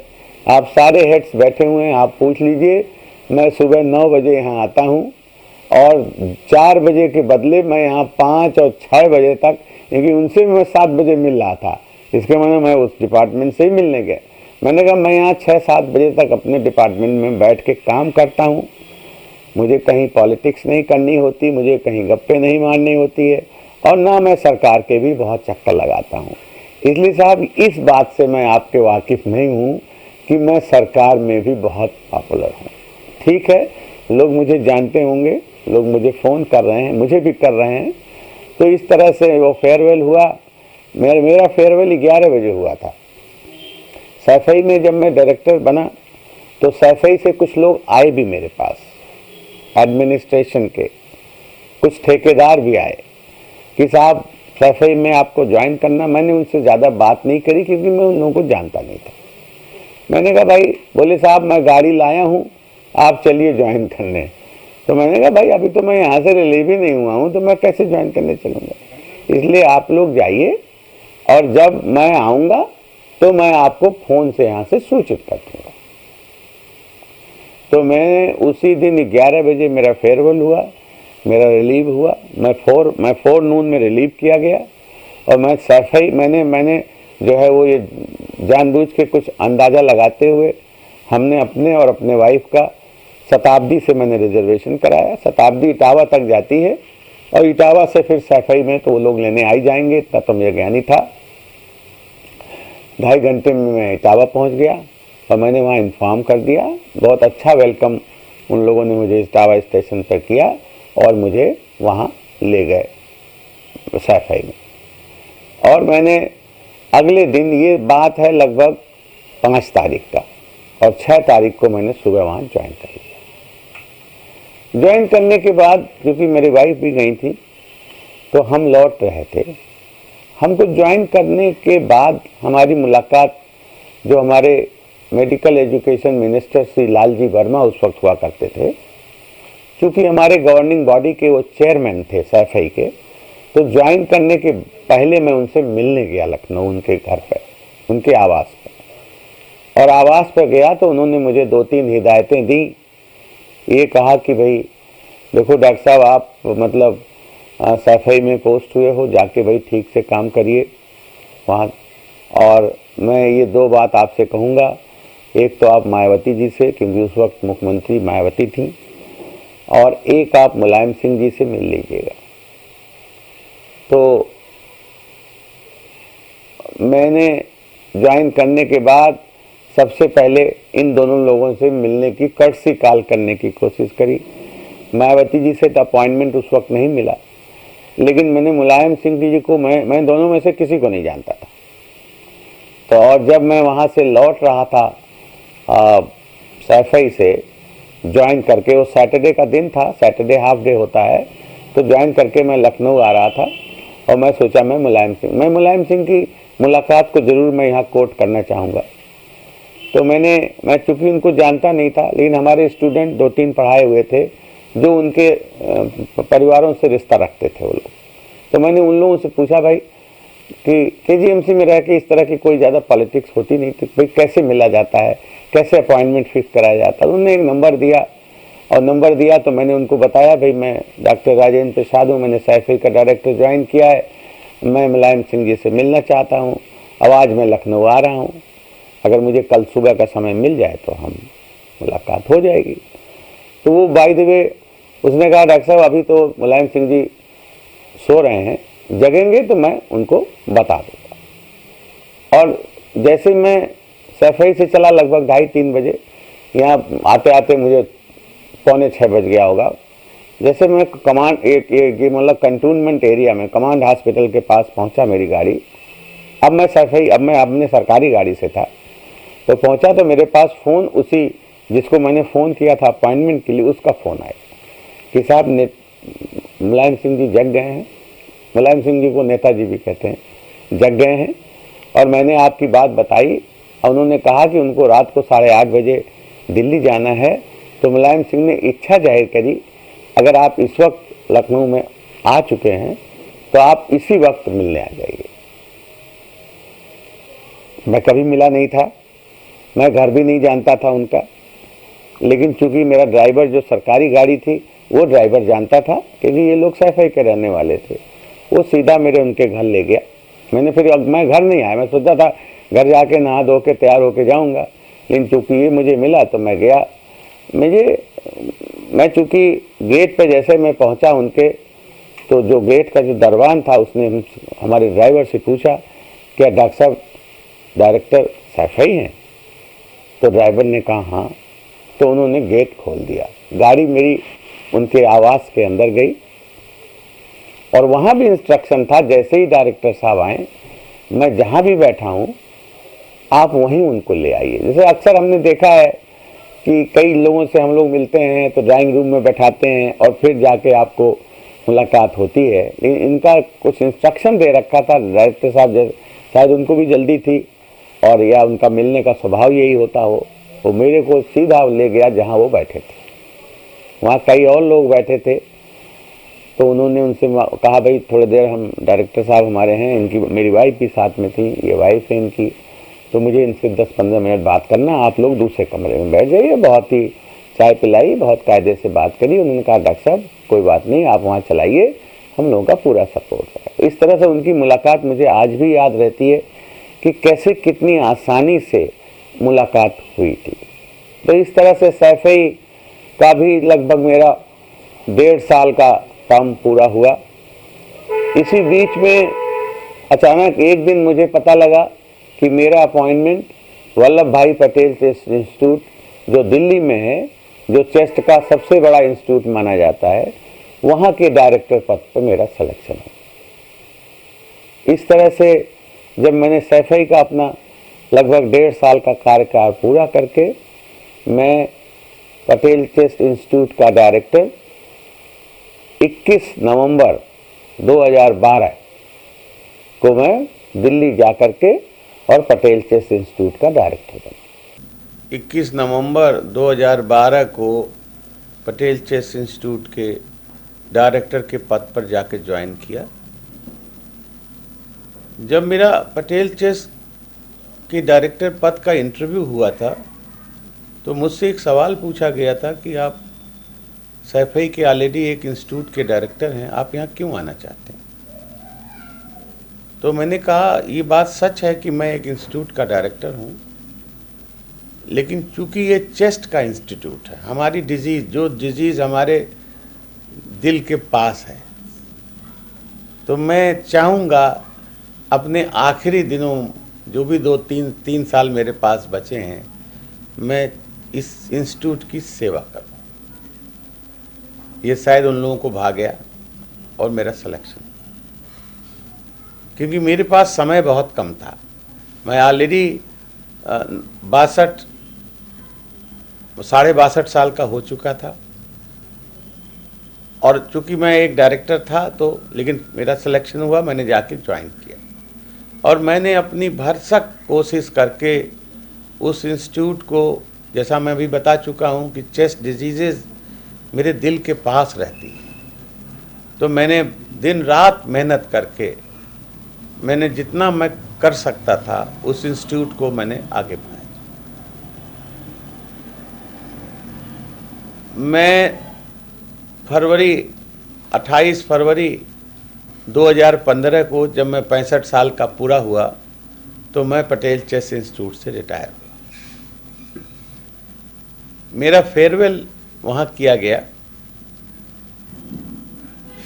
आप सारे हेड्स बैठे हुए हैं, आप पूछ लीजिए। मैं सुबह 9 बजे यहाँ आता हूँ और 4 बजे के बदले मैं यहाँ 5 और 6 बजे तक, क्योंकि उनसे भी मैं 7 बजे मिल रहा था, इसके मैंने मैं उस डिपार्टमेंट से ही मिलने गया। मैंने कहा मैं यहाँ 6-7 बजे तक अपने डिपार्टमेंट में बैठ के काम करता हूँ, मुझे कहीं पॉलिटिक्स नहीं करनी होती, मुझे कहीं गप्पे नहीं मारनी होती है, और ना मैं सरकार के भी बहुत चक्कर लगाता हूँ। इसलिए साहब इस बात से मैं आपके वाकिफ़ नहीं हूँ कि मैं सरकार में भी बहुत पॉपुलर हूँ। ठीक है, लोग मुझे जानते होंगे, लोग मुझे फ़ोन कर रहे हैं, मुझे भी कर रहे हैं। तो इस तरह से वो फेयरवेल हुआ। मेरा फेयरवेल 11 बजे हुआ था। सैफई में जब मैं डायरेक्टर बना तो सैफई से कुछ लोग आए भी मेरे पास, एडमिनिस्ट्रेशन के कुछ ठेकेदार भी आए कि साहब सैफई में आपको ज्वाइन करना। मैंने उनसे ज़्यादा बात नहीं करी क्योंकि मैं उन लोगों को जानता नहीं था। मैंने कहा भाई, बोले साहब मैं गाड़ी लाया हूँ, आप चलिए ज्वाइन करने। तो मैंने कहा भाई अभी तो मैं यहाँ से रिलीव ही नहीं हुआ हूँ, तो मैं कैसे ज्वाइन करने चलूँगा, इसलिए आप लोग जाइए और जब मैं आऊँगा तो मैं आपको फ़ोन से यहाँ से सूचित कर दूँगा। तो मैं उसी दिन 11 बजे मेरा फेयरवेल हुआ, मेरा रिलीव हुआ। मैं 4 नून में रिलीव किया गया और मैं सैफई मैंने जो है वो ये जानबूझ के कुछ अंदाज़ा लगाते हुए हमने अपने और अपने वाइफ का शताब्दी से मैंने रिजर्वेशन कराया। शताब्दी इटावा तक जाती है और इटावा से फिर सैफई में तो वो लोग लेने आ ही जाएंगे, इतना तो मुझे ज्ञान ही था। 2.5 घंटे में मैं इटावा पहुंच गया और मैंने वहाँ इन्फॉर्म कर दिया। बहुत अच्छा वेलकम उन लोगों ने मुझे इटावा स्टेशन पर किया और मुझे वहाँ ले गए सैफई में। और मैंने अगले दिन, ये बात है लगभग 5 तारीख का, और 6 तारीख को मैंने सुबह वहाँ ज्वाइन कर लिया। ज्वाइन करने के बाद क्योंकि मेरी वाइफ भी गई थी तो हम लौट रहे थे। हमको ज्वाइन करने के बाद हमारी मुलाकात जो हमारे medical education minister Shri Lalji Verma उस वक्त हुआ करते थे, क्योंकि हमारे गवर्निंग बॉडी के वो चेयरमैन थे सैफई के, तो ज्वाइन करने के पहले मैं उनसे मिलने गया लखनऊ, उनके घर पर, उनके आवास पर। और आवास पर गया तो उन्होंने मुझे 2-3 हिदायतें दी। ये कहा कि भाई देखो डॉक्टर साहब, आप मतलब सैफई में पोस्ट हुए हो, जाके भाई ठीक से काम करिए वहाँ। और मैं ये 2 बात आपसे कहूँगा, एक तो आप मायावती जी से, क्योंकि उस वक्त मुख्यमंत्री मायावती थी, और एक आप मुलायम सिंह जी से मिल लीजिएगा। तो मैंने ज्वाइन करने के बाद सबसे पहले इन दोनों लोगों से मिलने की, कर्टसी कॉल करने की कोशिश करी। मायावती जी से तो अपॉइंटमेंट उस वक्त नहीं मिला, लेकिन मैंने मुलायम सिंह जी को, मैं दोनों में से किसी को नहीं जानता था। तो और जब मैं वहाँ से लौट रहा था सैफई से ज्वाइन करके, वो सैटरडे का दिन था, सैटरडे हाफ डे होता है, तो ज्वाइन करके मैं लखनऊ आ रहा था और मैं सोचा मैं मुलायम सिंह की मुलाकात को ज़रूर मैं यहाँ कोट करना चाहूँगा। तो मैं चूँकि उनको जानता नहीं था, लेकिन हमारे स्टूडेंट 2-3 पढ़ाए हुए थे जो उनके परिवारों से रिश्ता रखते थे वो लोग। तो मैंने उन लोगों से पूछा भाई कि केजीएमसी में रह के इस तरह की कोई ज़्यादा पॉलिटिक्स होती नहीं थी, भाई कैसे मिला जाता है, कैसे अपॉइंटमेंट फिक्स कराया जाता है। उन्होंने एक नंबर दिया, और नंबर दिया तो मैंने उनको बताया भाई मैं डॉक्टर राजेंद्र प्रसाद हूँ, मैंने सैफई का डायरेक्टर ज्वाइन किया है, मैं मुलायम सिंह जी से मिलना चाहता हूँ, अब आज मैं लखनऊ आ रहा हूँ। अगर मुझे कल सुबह का समय मिल जाए तो हम मुलाकात हो जाएगी। तो वो बाय द वे उसने कहा डॉक्टर साहब अभी तो मुलायम सिंह जी सो रहे हैं, जगेंगे तो मैं उनको बता दूँगा। और जैसे मैं सैफई से चला लगभग 2:30-3 बजे, यहाँ आते आते मुझे 5:45 बज गया होगा। जैसे मैं कमांड ये मतलब कंटोनमेंट एरिया में कमांड हॉस्पिटल के पास पहुंचा मेरी गाड़ी, अब मैं अपने सरकारी गाड़ी से था, तो पहुंचा तो मेरे पास फ़ोन उसी जिसको मैंने फ़ोन किया था अपॉइंटमेंट के लिए, उसका फ़ोन आया कि साहब मुलायम सिंह जी जग गए हैं। मुलायम सिंह जी को नेताजी भी कहते हैं, जग गए हैं और मैंने आपकी बात बताई और उन्होंने कहा कि उनको रात को 8:30 बजे दिल्ली जाना है। तो मुलायम सिंह ने इच्छा जाहिर करी, अगर आप इस वक्त लखनऊ में आ चुके हैं तो आप इसी वक्त मिलने आ जाइए। मैं कभी मिला नहीं था, मैं घर भी नहीं जानता था उनका, लेकिन चूंकि मेरा ड्राइवर जो सरकारी गाड़ी थी वो ड्राइवर जानता था क्योंकि ये लोग सैफई के रहने वाले थे, वो सीधा मेरे उनके घर ले गया। मैं घर नहीं आया, मैं सोचा था घर जाके नहा धो के तैयार होके जाऊंगा, लेकिन चूंकि ये मुझे मिला तो मैं गया। मैं चूंकि गेट पे जैसे मैं पहुंचा उनके, तो जो गेट का जो दरवान था उसने हमारे ड्राइवर से पूछा क्या डॉक्टर साहब डायरेक्टर सैफई हैं? तो ड्राइवर ने कहा हाँ। तो उन्होंने गेट खोल दिया, गाड़ी मेरी उनके आवास के अंदर गई और वहाँ भी इंस्ट्रक्शन था जैसे ही डायरेक्टर साहब आए, मैं जहाँ भी बैठा हूँ आप वहीं उनको ले आइए। जैसे अक्सर हमने देखा है कि कई लोगों से हम लोग मिलते हैं तो ड्राइंग रूम में बैठाते हैं और फिर जाके आपको मुलाकात होती है, लेकिन इनका कुछ इंस्ट्रक्शन दे रखा था डायरेक्टर साहब, शायद उनको भी जल्दी थी और या उनका मिलने का स्वभाव यही होता हो। वो मेरे को सीधा ले गया जहाँ वो बैठे थे, वहाँ कई और लोग बैठे थे। तो उन्होंने उनसे कहा भाई थोड़ी देर हम डायरेक्टर साहब हमारे हैं, इनकी मेरी वाइफ भी साथ में थी, ये वाइफ है इनकी, तो मुझे इनसे 10-15 मिनट बात करना, आप लोग दूसरे कमरे में बैठ जाइए। बहुत ही चाय पिलाई, बहुत कायदे से बात करी। उन्होंने कहा डॉक्टर साहब कोई बात नहीं, आप वहाँ चलाइए, हम लोगों का पूरा सपोर्ट है। इस तरह से उनकी मुलाकात मुझे आज भी याद रहती है कि कैसे कितनी आसानी से मुलाकात हुई थी। तो इस तरह से सैफई का भी लगभग मेरा 1.5 साल का काम पूरा हुआ। इसी बीच में अचानक एक दिन मुझे पता लगा कि मेरा अपॉइंटमेंट वल्लभ भाई पटेल टेस्ट इंस्टीट्यूट जो दिल्ली में है, जो चेस्ट का सबसे बड़ा इंस्टीट्यूट माना जाता है, वहाँ के डायरेक्टर पद पर मेरा सिलेक्शन है। इस तरह से जब मैंने सैफई का अपना लगभग 1.5 साल का कार्यकाल पूरा करके मैं पटेल चेस्ट इंस्टीट्यूट का डायरेक्टर 21 नवंबर 2012 को मैं दिल्ली जा करके और पटेल चेस्ट इंस्टीट्यूट का डायरेक्टर बना। 21 नवंबर 2012 को पटेल चेस्ट इंस्टीट्यूट के डायरेक्टर के पद पर जाके ज्वाइन किया। जब मेरा पटेल चेस्ट के डायरेक्टर पद का इंटरव्यू हुआ था तो मुझसे एक सवाल पूछा गया था कि आप सैफई के ऑलरेडी एक इंस्टीट्यूट के डायरेक्टर हैं, आप यहाँ क्यों आना चाहते हैं? तो मैंने कहा ये बात सच है कि मैं एक इंस्टीट्यूट का डायरेक्टर हूँ, लेकिन चूंकि ये चेस्ट का इंस्टीट्यूट है, हमारी डिजीज़ हमारे दिल के पास है, तो मैं चाहूँगा अपने आखिरी दिनों जो भी 2-3 साल मेरे पास बचे हैं, मैं इस इंस्टीट्यूट की सेवा करूँ। ये शायद उन लोगों को भा गया और मेरा सिलेक्शन, क्योंकि मेरे पास समय बहुत कम था। मैं ऑलरेडी 62 साल का हो चुका था और चूंकि मैं एक डायरेक्टर था तो लेकिन मेरा सिलेक्शन हुआ, मैंने जाके ज्वाइन किया और मैंने अपनी भरसक कोशिश करके उस इंस्टीट्यूट को, जैसा मैं भी बता चुका हूँ कि चेस्ट डिजीज़ मेरे दिल के पास रहती है, तो मैंने दिन रात मेहनत करके मैंने जितना मैं कर सकता था उस इंस्टीट्यूट को मैंने आगे बढ़ाया। मैं 28 फरवरी 2015 को जब मैं 65 साल का पूरा हुआ तो मैं पटेल चेस इंस्टीट्यूट से रिटायर हुआ। मेरा फेयरवेल वहाँ किया गया।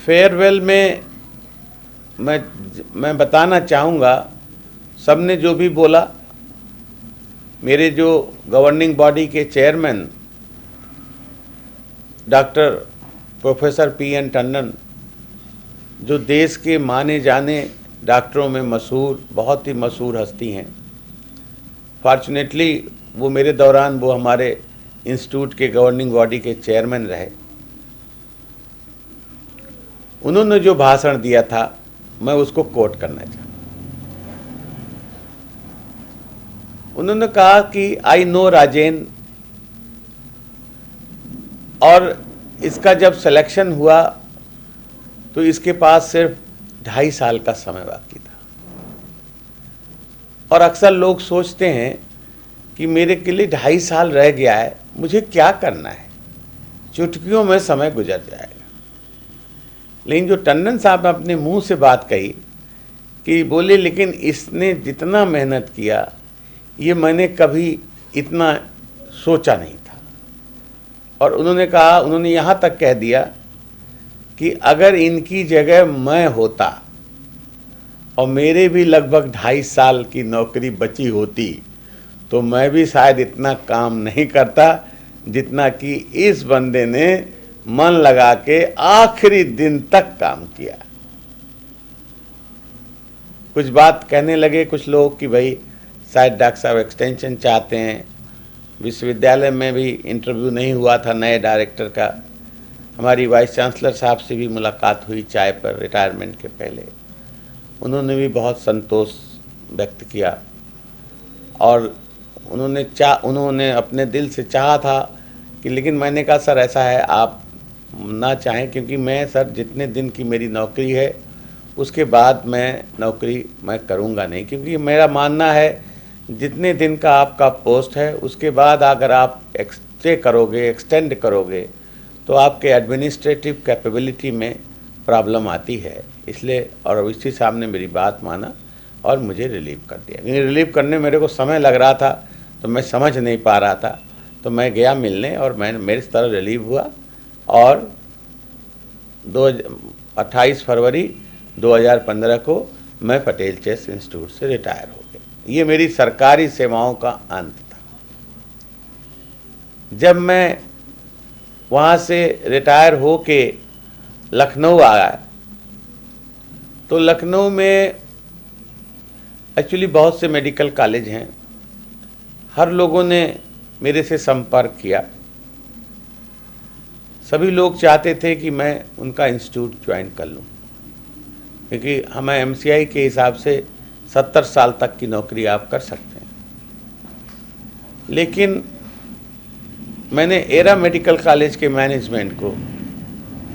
फेयरवेल में मैं बताना चाहूँगा, सबने जो भी बोला, मेरे जो गवर्निंग बॉडी के chairman doctor professor PN. Tandon, जो देश के माने जाने डॉक्टरों में मशहूर, बहुत ही मशहूर हस्ती हैं, फॉर्चुनेटली वो मेरे दौरान वो हमारे इंस्टीट्यूट के गवर्निंग बॉडी के चेयरमैन रहे। उन्होंने जो भाषण दिया था मैं उसको कोट करना चाहता। उन्होंने कहा कि आई नो राजेंद्र, और इसका जब सिलेक्शन हुआ तो इसके पास सिर्फ 2.5 साल का समय बाकी था। और अक्सर लोग सोचते हैं कि मेरे के लिए 2.5 साल रह गया है, मुझे क्या करना है, चुटकियों में समय गुजर जाएगा। लेकिन जो टंडन साहब ने अपने मुंह से बात कही कि बोले लेकिन इसने जितना मेहनत किया ये मैंने कभी इतना सोचा नहीं था। और उन्होंने कहा, उन्होंने यहाँ तक कह दिया कि अगर इनकी जगह मैं होता और मेरे भी लगभग 2.5 साल की नौकरी बची होती तो मैं भी शायद इतना काम नहीं करता जितना कि इस बंदे ने मन लगा के आखिरी दिन तक काम किया। कुछ बात कहने लगे कुछ लोग कि भाई शायद डॉक्टर साहब एक्सटेंशन चाहते हैं। विश्वविद्यालय में भी इंटरव्यू नहीं हुआ था नए डायरेक्टर का। हमारी वाइस चांसलर साहब से भी मुलाकात हुई चाय पर रिटायरमेंट के पहले। उन्होंने भी बहुत संतोष व्यक्त किया और उन्होंने अपने दिल से चाहा था कि, लेकिन मैंने कहा सर ऐसा है आप ना चाहें, क्योंकि मैं सर जितने दिन की मेरी नौकरी है उसके बाद मैं नौकरी मैं करूँगा नहीं, क्योंकि मेरा मानना है जितने दिन का आपका पोस्ट है उसके बाद अगर आप एक्सटेंड करोगे तो आपके एडमिनिस्ट्रेटिव कैपेबिलिटी में प्रॉब्लम आती है। इसलिए और इसी सामने मेरी बात माना और मुझे रिलीव कर दिया। रिलीव करने मेरे को समय लग रहा था तो मैं समझ नहीं पा रहा था, तो मैं गया मिलने और मैं मेरे तरह रिलीव हुआ और 28 फरवरी 2015 को मैं पटेल चेस इंस्टीट्यूट से रिटायर हो गया। ये मेरी सरकारी सेवाओं का अंत था। जब मैं वहाँ से रिटायर हो के लखनऊ आया तो लखनऊ में एक्चुअली बहुत से मेडिकल कॉलेज हैं, हर लोगों ने मेरे से संपर्क किया। सभी लोग चाहते थे कि मैं उनका इंस्टीट्यूट ज्वाइन कर लूँ, क्योंकि हमें एमसीआई के हिसाब से 70 साल तक की नौकरी आप कर सकते हैं। लेकिन मैंने एरा मेडिकल कॉलेज के मैनेजमेंट को,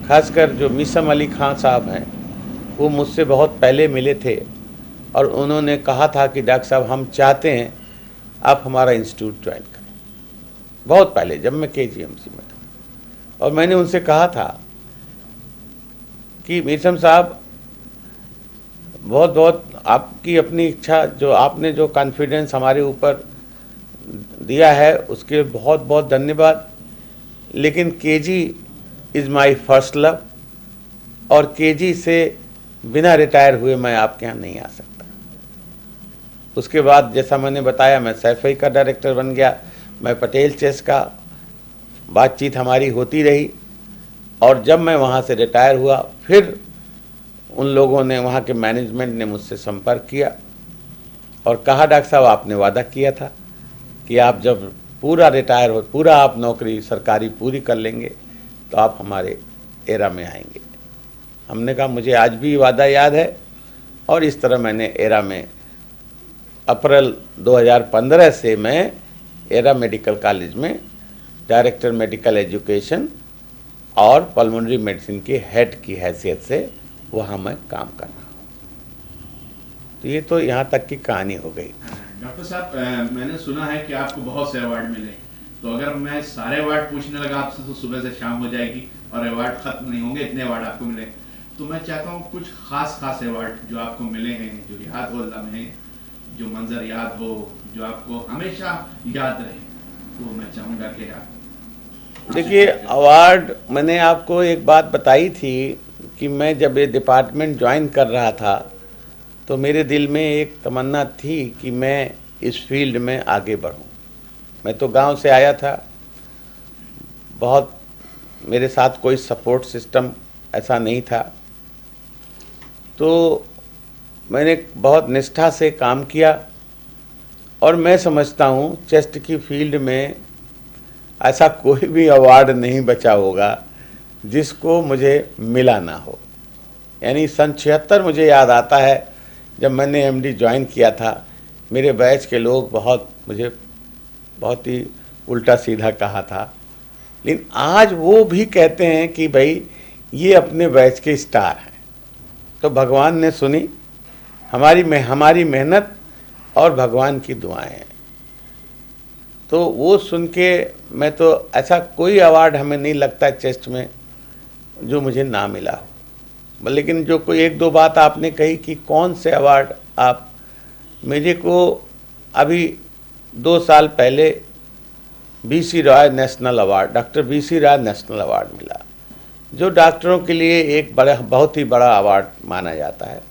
खासकर जो मीसम अली खान साहब हैं, वो मुझसे बहुत पहले मिले थे और उन्होंने कहा था कि डॉक्टर साहब हम चाहते हैं आप हमारा इंस्टीट्यूट ज्वाइन करें। बहुत पहले जब मैं केजीएमसी में था और मैंने उनसे कहा था कि मीसम साहब बहुत बहुत आपकी अपनी इच्छा, जो आपने जो कॉन्फिडेंस हमारे ऊपर दिया है उसके बहुत बहुत धन्यवाद, लेकिन KG is my first love और केजी से बिना रिटायर हुए मैं आपके यहाँ नहीं आ सकता। उसके बाद जैसा मैंने बताया मैं सैफई का डायरेक्टर बन गया, मैं पटेल चेस का, बातचीत हमारी होती रही और जब मैं वहाँ से रिटायर हुआ फिर उन लोगों ने, वहाँ के मैनेजमेंट ने मुझसे संपर्क किया और कहा डॉक्टर साहब आपने वादा किया था कि आप जब पूरा रिटायर हो, पूरा आप नौकरी सरकारी पूरी कर लेंगे तो आप हमारे एरा में आएंगे। हमने कहा मुझे आज भी वादा याद है और इस तरह मैंने एरा में अप्रैल 2015 से मैं एरा मेडिकल कॉलेज में डायरेक्टर मेडिकल एजुकेशन और पल्मोनरी मेडिसिन के हेड की हैसियत से वहाँ मैं काम कर रहा हूँ। तो ये तो यहाँ तक की कहानी हो गई। डॉक्टर साहब मैंने सुना है कि आपको बहुत से अवार्ड मिले, तो अगर मैं सारे अवार्ड पूछने लगा आपसे तो सुबह से शाम हो जाएगी और अवार्ड खत्म नहीं होंगे, इतने अवार्ड आपको मिले। तो मैं चाहता हूँ कुछ खास अवार्ड जो आपको मिले हैं, जो याद हो लम्हे, जो मंजर याद हो, जो आपको हमेशा याद रहे, वो मैं चाहूँगा कि आप देखिए, अवार्ड मैंने आपको एक बात बताई थी कि मैं जब ये डिपार्टमेंट ज्वाइन कर रहा था तो मेरे दिल में एक तमन्ना थी कि मैं इस फील्ड में आगे बढ़ूं। मैं तो गांव से आया था, बहुत मेरे साथ कोई सपोर्ट सिस्टम ऐसा नहीं था, तो मैंने बहुत निष्ठा से काम किया और मैं समझता हूं चेस्ट की फील्ड में ऐसा कोई भी अवार्ड नहीं बचा होगा जिसको मुझे मिला ना हो। यानी सन 76 मुझे याद आता है जब मैंने एमडी ज्वाइन किया था, मेरे बैच के लोग मुझे बहुत ही उल्टा सीधा कहा था, लेकिन आज वो भी कहते हैं कि भाई ये अपने बैच के स्टार हैं। तो भगवान ने सुनी हमारी मेहनत और भगवान की दुआएं हैं। तो वो सुन के मैं तो ऐसा कोई अवार्ड हमें नहीं लगता चेस्ट में जो मुझे ना मिला हो। लेकिन जो कोई एक दो बात आपने कही कि कौन से अवार्ड आप, मेरे को अभी 2 साल पहले BC Roy national award, doctor B C Roy national award मिला, जो डॉक्टरों के लिए एक बहुत ही बड़ा अवार्ड माना जाता है।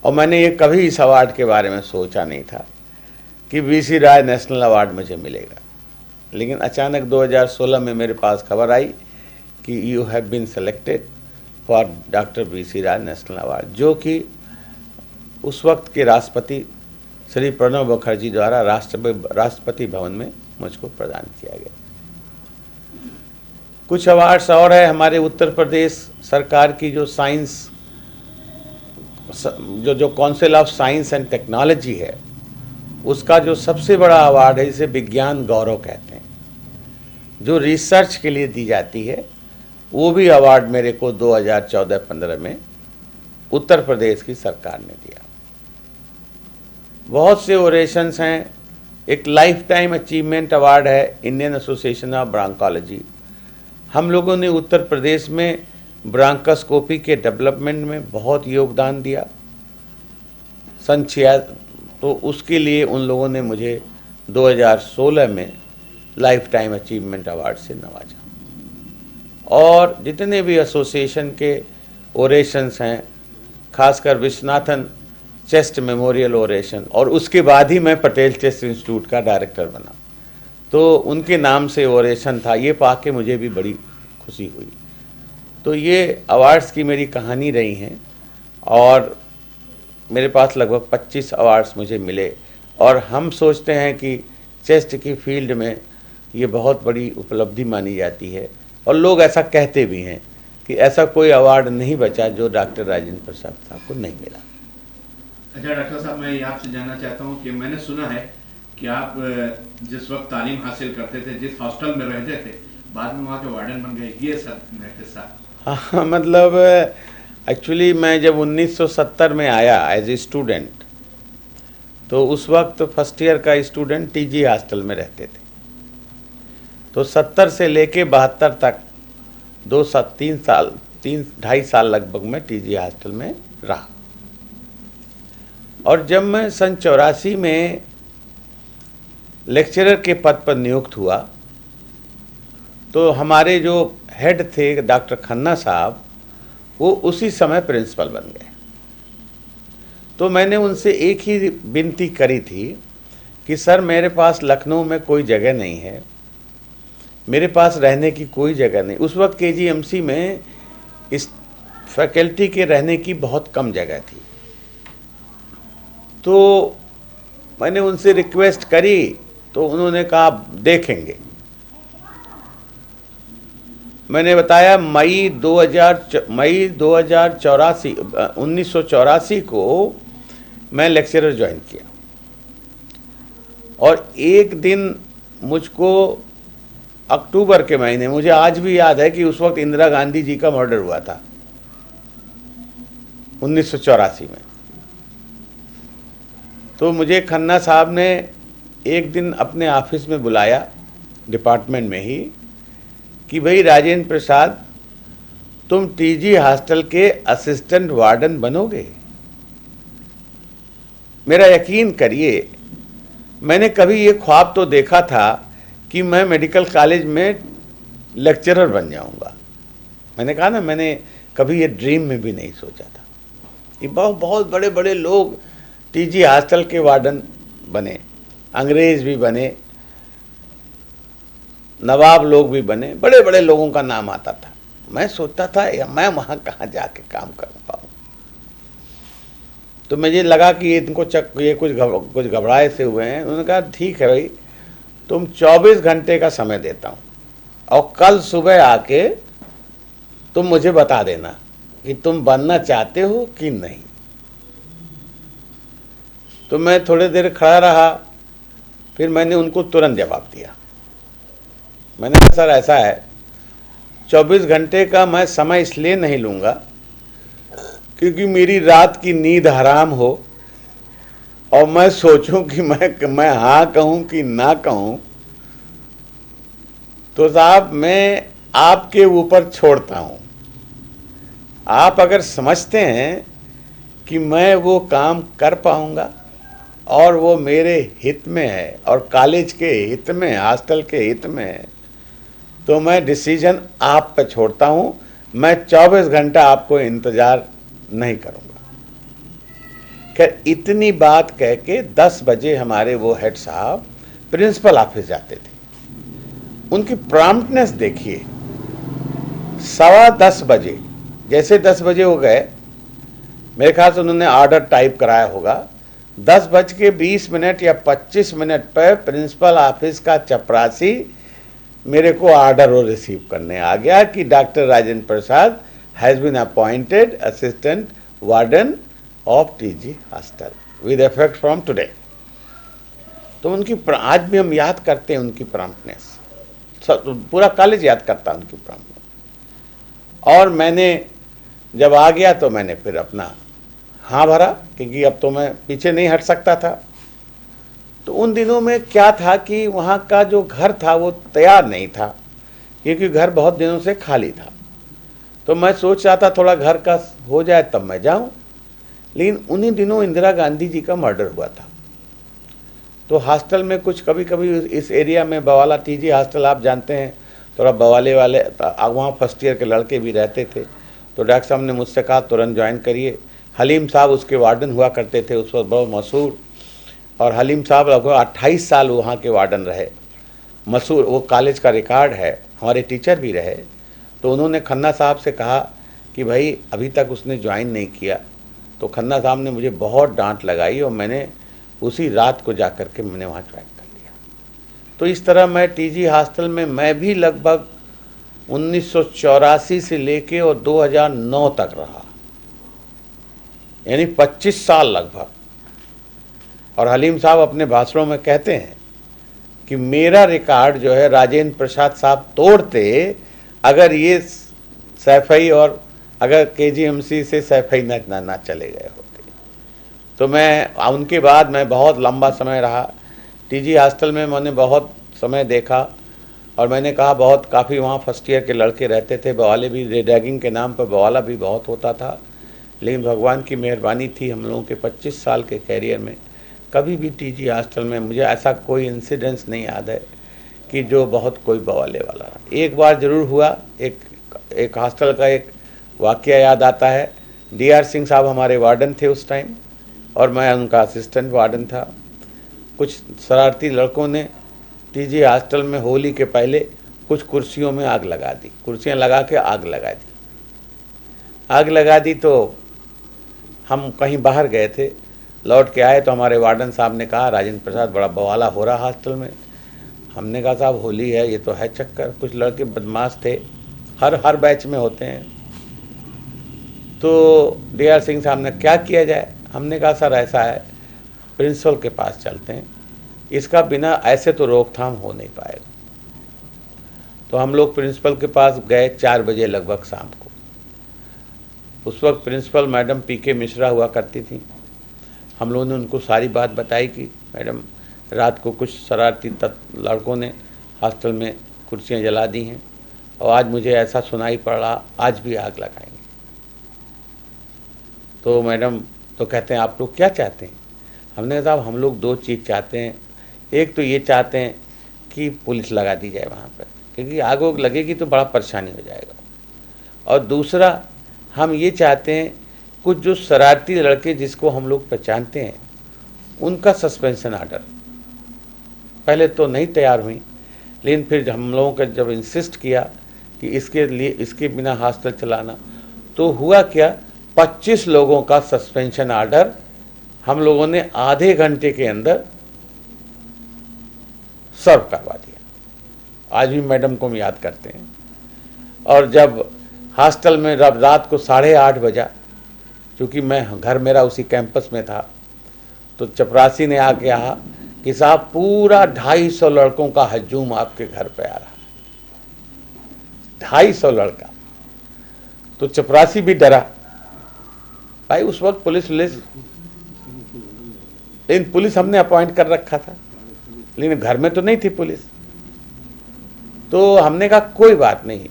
और मैंने ये कभी इस अवार्ड के बारे में सोचा नहीं था कि बीसी रॉय नेशनल अवार्ड मुझे मिलेगा, लेकिन अचानक 2016 में मेरे पास खबर आई कि you have been selected for doctor B C Roy national award, जो कि उस वक्त के राष्ट्रपति श्री प्रणब मुखर्जी द्वारा राष्ट्रपति भवन में मुझको प्रदान किया गया। कुछ अवार्ड्स और है हमारे उत्तर प्रदेश सरकार की, जो साइंस जो council of science and technology है, उसका जो सबसे बड़ा अवार्ड है, जिसे विज्ञान गौरव कहते हैं, जो रिसर्च के लिए दी जाती है, वो भी अवार्ड मेरे को 2014-15 में उत्तर प्रदेश की सरकार ने दिया। बहुत से ओरेशंस हैं। एक लाइफ टाइम अचीवमेंट अवार्ड है इंडियन एसोसिएशन ऑफ ब्रांकोलॉजी। हम लोगों ने उत्तर प्रदेश में ब्रांकोस्कोपी के डेवलपमेंट में बहुत योगदान दिया तो उसके लिए उन लोगों ने मुझे 2016 में लाइफ टाइम अचीवमेंट अवार्ड से नवाजा। और जितने भी एसोसिएशन के ओरेशंस हैं, खासकर विश्वनाथन चेस्ट मेमोरियल ओरेशन, और उसके बाद ही मैं पटेल चेस्ट इंस्टीट्यूट का डायरेक्टर बना, तो उनके नाम से ओरेशन था। ये पाके मुझे भी बड़ी खुशी हुई। तो ये अवार्ड्स की मेरी कहानी रही हैं और मेरे पास लगभग 25 अवार्ड्स मुझे मिले। और हम सोचते हैं कि चेस्ट की फील्ड में ये बहुत बड़ी उपलब्धि मानी जाती है, और लोग ऐसा कहते भी हैं कि ऐसा कोई अवार्ड नहीं बचा जो डॉक्टर राजेंद्र प्रसाद साहब को नहीं मिला। अच्छा डॉक्टर साहब, मैं ये आपसे जानना चाहता हूँ कि मैंने सुना है कि आप जिस वक्त तालीम हासिल करते थे, जिस हॉस्टल में रहते थे, बाद में वहाँ के वार्डन बन गए, ये सब किस्सा? हाँ, मतलब एक्चुअली मैं जब 1970 में आया एज ए स्टूडेंट, तो उस वक्त फर्स्ट ईयर का स्टूडेंट टीजी हॉस्टल में रहते थे। तो 70 से लेके 72 तक 3-2.5 साल लगभग मैं टीजी हॉस्टल में रहा। और जब मैं सन 84 में लेक्चरर के पद पर नियुक्त हुआ, तो हमारे जो हेड थे डॉक्टर खन्ना साहब, वो उसी समय प्रिंसिपल बन गए। तो मैंने उनसे एक ही विनती करी थी कि सर, मेरे पास लखनऊ में कोई जगह नहीं है, मेरे पास रहने की कोई जगह नहीं। उस वक्त केजीएमसी में इस फैकल्टी के रहने की बहुत कम जगह थी। तो मैंने उनसे रिक्वेस्ट करी, तो उन्होंने कहा देखेंगे। मैंने बताया मई 1984 को मैं लेक्चरर ज्वाइन किया, और एक दिन मुझको अक्टूबर के महीने, मुझे आज भी याद है कि उस वक्त इंदिरा गांधी जी का मर्डर हुआ था 1984 में। तो मुझे खन्ना साहब ने एक दिन अपने ऑफिस में बुलाया, डिपार्टमेंट में ही, कि भाई राजेंद्र प्रसाद, तुम टीजी हॉस्टल के असिस्टेंट वार्डन बनोगे। मेरा यकीन करिए, मैंने कभी ये ख्वाब तो देखा था कि मैं मेडिकल कॉलेज में लेक्चरर बन जाऊंगा। मैंने कहा ना, मैंने कभी ये ड्रीम में भी नहीं सोचा था। ये बहुत बहुत बड़े बड़े लोग टीजी हॉस्टल के वार्डन बने, अंग्रेज भी बने, नवाब लोग भी बने, बड़े बड़े लोगों का नाम आता था। मैं सोचता था मैं वहाँ कहाँ जाके काम कर पाऊँ। तो मुझे लगा कि इनको ये कुछ घबराए से हुए हैं। उन्होंने कहा ठीक है भाई, तुम 24 घंटे का समय देता हूँ और कल सुबह आके तुम मुझे बता देना कि तुम बनना चाहते हो कि नहीं। तो मैं थोड़ी देर खड़ा रहा, फिर मैंने उनको तुरंत जवाब दिया। मैंने कहा सर ऐसा है, 24 घंटे का मैं समय इसलिए नहीं लूँगा क्योंकि मेरी रात की नींद हराम हो और मैं सोचूं कि मैं हाँ कहूँ कि ना कहूँ। तो साहब मैं आपके ऊपर छोड़ता हूँ। आप अगर समझते हैं कि मैं वो काम कर पाऊँगा और वो मेरे हित में है और कॉलेज के हित में, हॉस्टल के हित में है, तो मैं डिसीजन आप पे छोड़ता हूँ। मैं 24 घंटा आपको इंतज़ार नहीं करूँगा। खैर इतनी बात कह के 10 बजे हमारे वो हेड साहब प्रिंसिपल ऑफिस जाते थे। उनकी प्रॉम्प्टनेस देखिए, 10:15 बजे, जैसे 10 बजे हो गए, मेरे ख्याल से उन्होंने ऑर्डर टाइप कराया होगा, 10:20 या 25 पर प्रिंसिपल ऑफिस का चपरासी मेरे को ऑर्डर वो रिसीव करने आ गया कि doctor Rajendra Prasad has been appointed assistant warden of T G hostel with effect from today. तो उनकी आज भी हम याद करते हैं उनकी प्रॉम्प्टनेस, पूरा कॉलेज याद करता उनकी प्रॉम्प्टनेस। और मैंने जब आ गया तो मैंने फिर अपना हाँ भरा, क्योंकि अब तो मैं पीछे नहीं हट सकता था। तो उन दिनों में क्या था कि वहाँ का जो घर था वो तैयार नहीं था, क्योंकि घर बहुत दिनों से खाली था। तो मैं सोच रहा था थोड़ा घर का हो जाए तब मैं जाऊं। लेकिन उन्हीं दिनों इंदिरा गांधी जी का मर्डर हुआ था। तो हॉस्टल में कुछ कभी कभी इस एरिया में बवाला, टीजी हॉस्टल आप जानते हैं, थोड़ा बवाले वाले वहाँ फर्स्ट ईयर के लड़के भी रहते थे। तो डॉक्टर साहब ने मुझसे कहा तुरंत ज्वाइन करिए। हलीम साहब उसके वार्डन हुआ करते थे उस वक्त, बहुत मशहूर। और हलीम साहब लगभग 28 साल वहाँ के वार्डन रहे, मशहूर, वो कॉलेज का रिकॉर्ड है, हमारे टीचर भी रहे। तो उन्होंने खन्ना साहब से कहा कि भाई अभी तक उसने ज्वाइन नहीं किया। तो खन्ना साहब ने मुझे बहुत डांट लगाई और मैंने उसी रात को जाकर के मैंने वहाँ ज्वाइन कर लिया। तो इस तरह मैं टीजी हॉस्टल में मैं भी लगभग 1984 से लेके और 2009 तक रहा, यानी 25 साल लगभग। और हलीम साहब अपने भाषणों में कहते हैं कि मेरा रिकॉर्ड जो है राजेंद्र प्रसाद साहब तोड़ते अगर ये सैफई और अगर केजीएमसी से सैफई ना चले गए होते। तो मैं उनके बाद मैं बहुत लंबा समय रहा टीजी हॉस्टल में, मैंने बहुत समय देखा। और मैंने कहा बहुत काफ़ी वहाँ फर्स्ट ईयर के लड़के रहते थे, बवाले भी, रैगिंग के नाम पर बवाला भी बहुत होता था। लेकिन भगवान की मेहरबानी थी, हम लोगों के 25 साल के कैरियर में कभी भी टीजी हॉस्टल में मुझे ऐसा कोई इंसिडेंस नहीं याद है कि जो बहुत कोई बवाले वाला रहा। एक बार ज़रूर हुआ, एक हॉस्टल का एक वाकया याद आता है। डीआर सिंह साहब हमारे वार्डन थे उस टाइम और मैं उनका असिस्टेंट वार्डन था। कुछ शरारती लड़कों ने टीजी हॉस्टल में होली के पहले कुछ कुर्सियों में आग लगा दी, कुर्सियां लगा के आग लगा दी। तो हम कहीं बाहर गए थे, लौट के आए तो हमारे वार्डन साहब ने कहा राजेंद्र प्रसाद बड़ा बवाला हो रहा हॉस्टल में। हमने कहा साहब होली है, ये तो है चक्कर, कुछ लड़के बदमाश थे, हर बैच में होते हैं। तो डीआर सिंह साहब ने क्या किया जाए, हमने कहा सर ऐसा है प्रिंसिपल के पास चलते हैं, इसका बिना ऐसे तो रोकथाम हो नहीं पाएगा। तो हम लोग प्रिंसिपल के पास गए 4 बजे लगभग शाम को। उस वक्त प्रिंसिपल मैडम पीके मिश्रा हुआ करती थी। हम लोगों ने उनको सारी बात बताई कि मैडम रात को कुछ शरारती लड़कों ने हॉस्टल में कुर्सियां जला दी हैं और आज मुझे ऐसा सुनाई पड़ रहा आज भी आग लगाएंगे। तो मैडम तो कहते हैं आप लोग क्या चाहते हैं? हमने कहा साहब हम लोग दो चीज़ चाहते हैं, एक तो ये चाहते हैं कि पुलिस लगा दी जाए वहाँ पर, क्योंकि आग वाग लगेगी तो बड़ा परेशानी हो जाएगा, और दूसरा हम ये चाहते हैं कुछ जो शरारती लड़के जिसको हम लोग पहचानते हैं उनका सस्पेंशन ऑर्डर। पहले तो नहीं तैयार हुई, लेकिन फिर हम लोगों का जब इंसिस्ट किया कि इसके लिए इसके बिना हॉस्टल चलाना, तो हुआ क्या, 25 लोगों का सस्पेंशन ऑर्डर हम लोगों ने आधे घंटे के अंदर सर्व करवा दिया। आज भी मैडम को हम याद करते हैं। और जब हॉस्टल में रात को 8:30 बजा, क्योंकि मैं घर मेरा उसी कैंपस में था, तो चपरासी ने आके कहा कि साहब पूरा 250 लड़कों का हजूम आपके घर पे आ रहा, 250 लड़का। तो चपरासी भी डरा भाई, उस वक्त पुलिस, लेकिन पुलिस हमने अपॉइंट कर रखा था, लेकिन घर में तो नहीं थी पुलिस। तो हमने कहा कोई बात नहीं,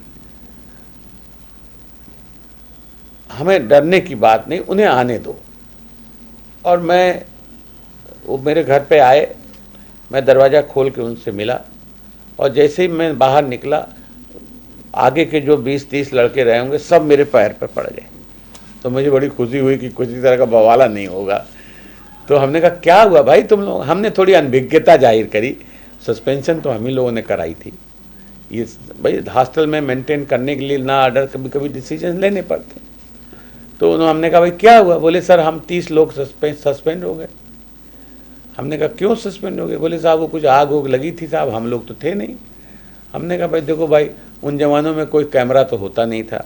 हमें डरने की बात नहीं, उन्हें आने दो। और वो मेरे घर पे आए, मैं दरवाज़ा खोल के उनसे मिला, और जैसे ही मैं बाहर निकला, आगे के जो 20-30 लड़के रहे होंगे सब मेरे पैर पर पड़ गए। तो मुझे बड़ी खुशी हुई कि किसी तरह का बवाला नहीं होगा। तो हमने कहा क्या हुआ भाई तुम लोग, हमने थोड़ी अनभिज्ञता जाहिर करी, सस्पेंशन तो हम ही लोगों ने कराई थी। ये भाई हॉस्टल में मेंटेन करने के लिए ना ऑर्डर, कभी कभी डिसीजन लेने पड़ते। तो हमने कहा भाई क्या हुआ, बोले सर हम 30 लोग सस्पेंड हो गए। हमने कहा क्यों सस्पेंड हो गए, बोले साहब वो कुछ आग उग लगी थी साहब, हम लोग तो थे नहीं। हमने कहा भाई देखो भाई, उन जमानों में कोई कैमरा तो होता नहीं था,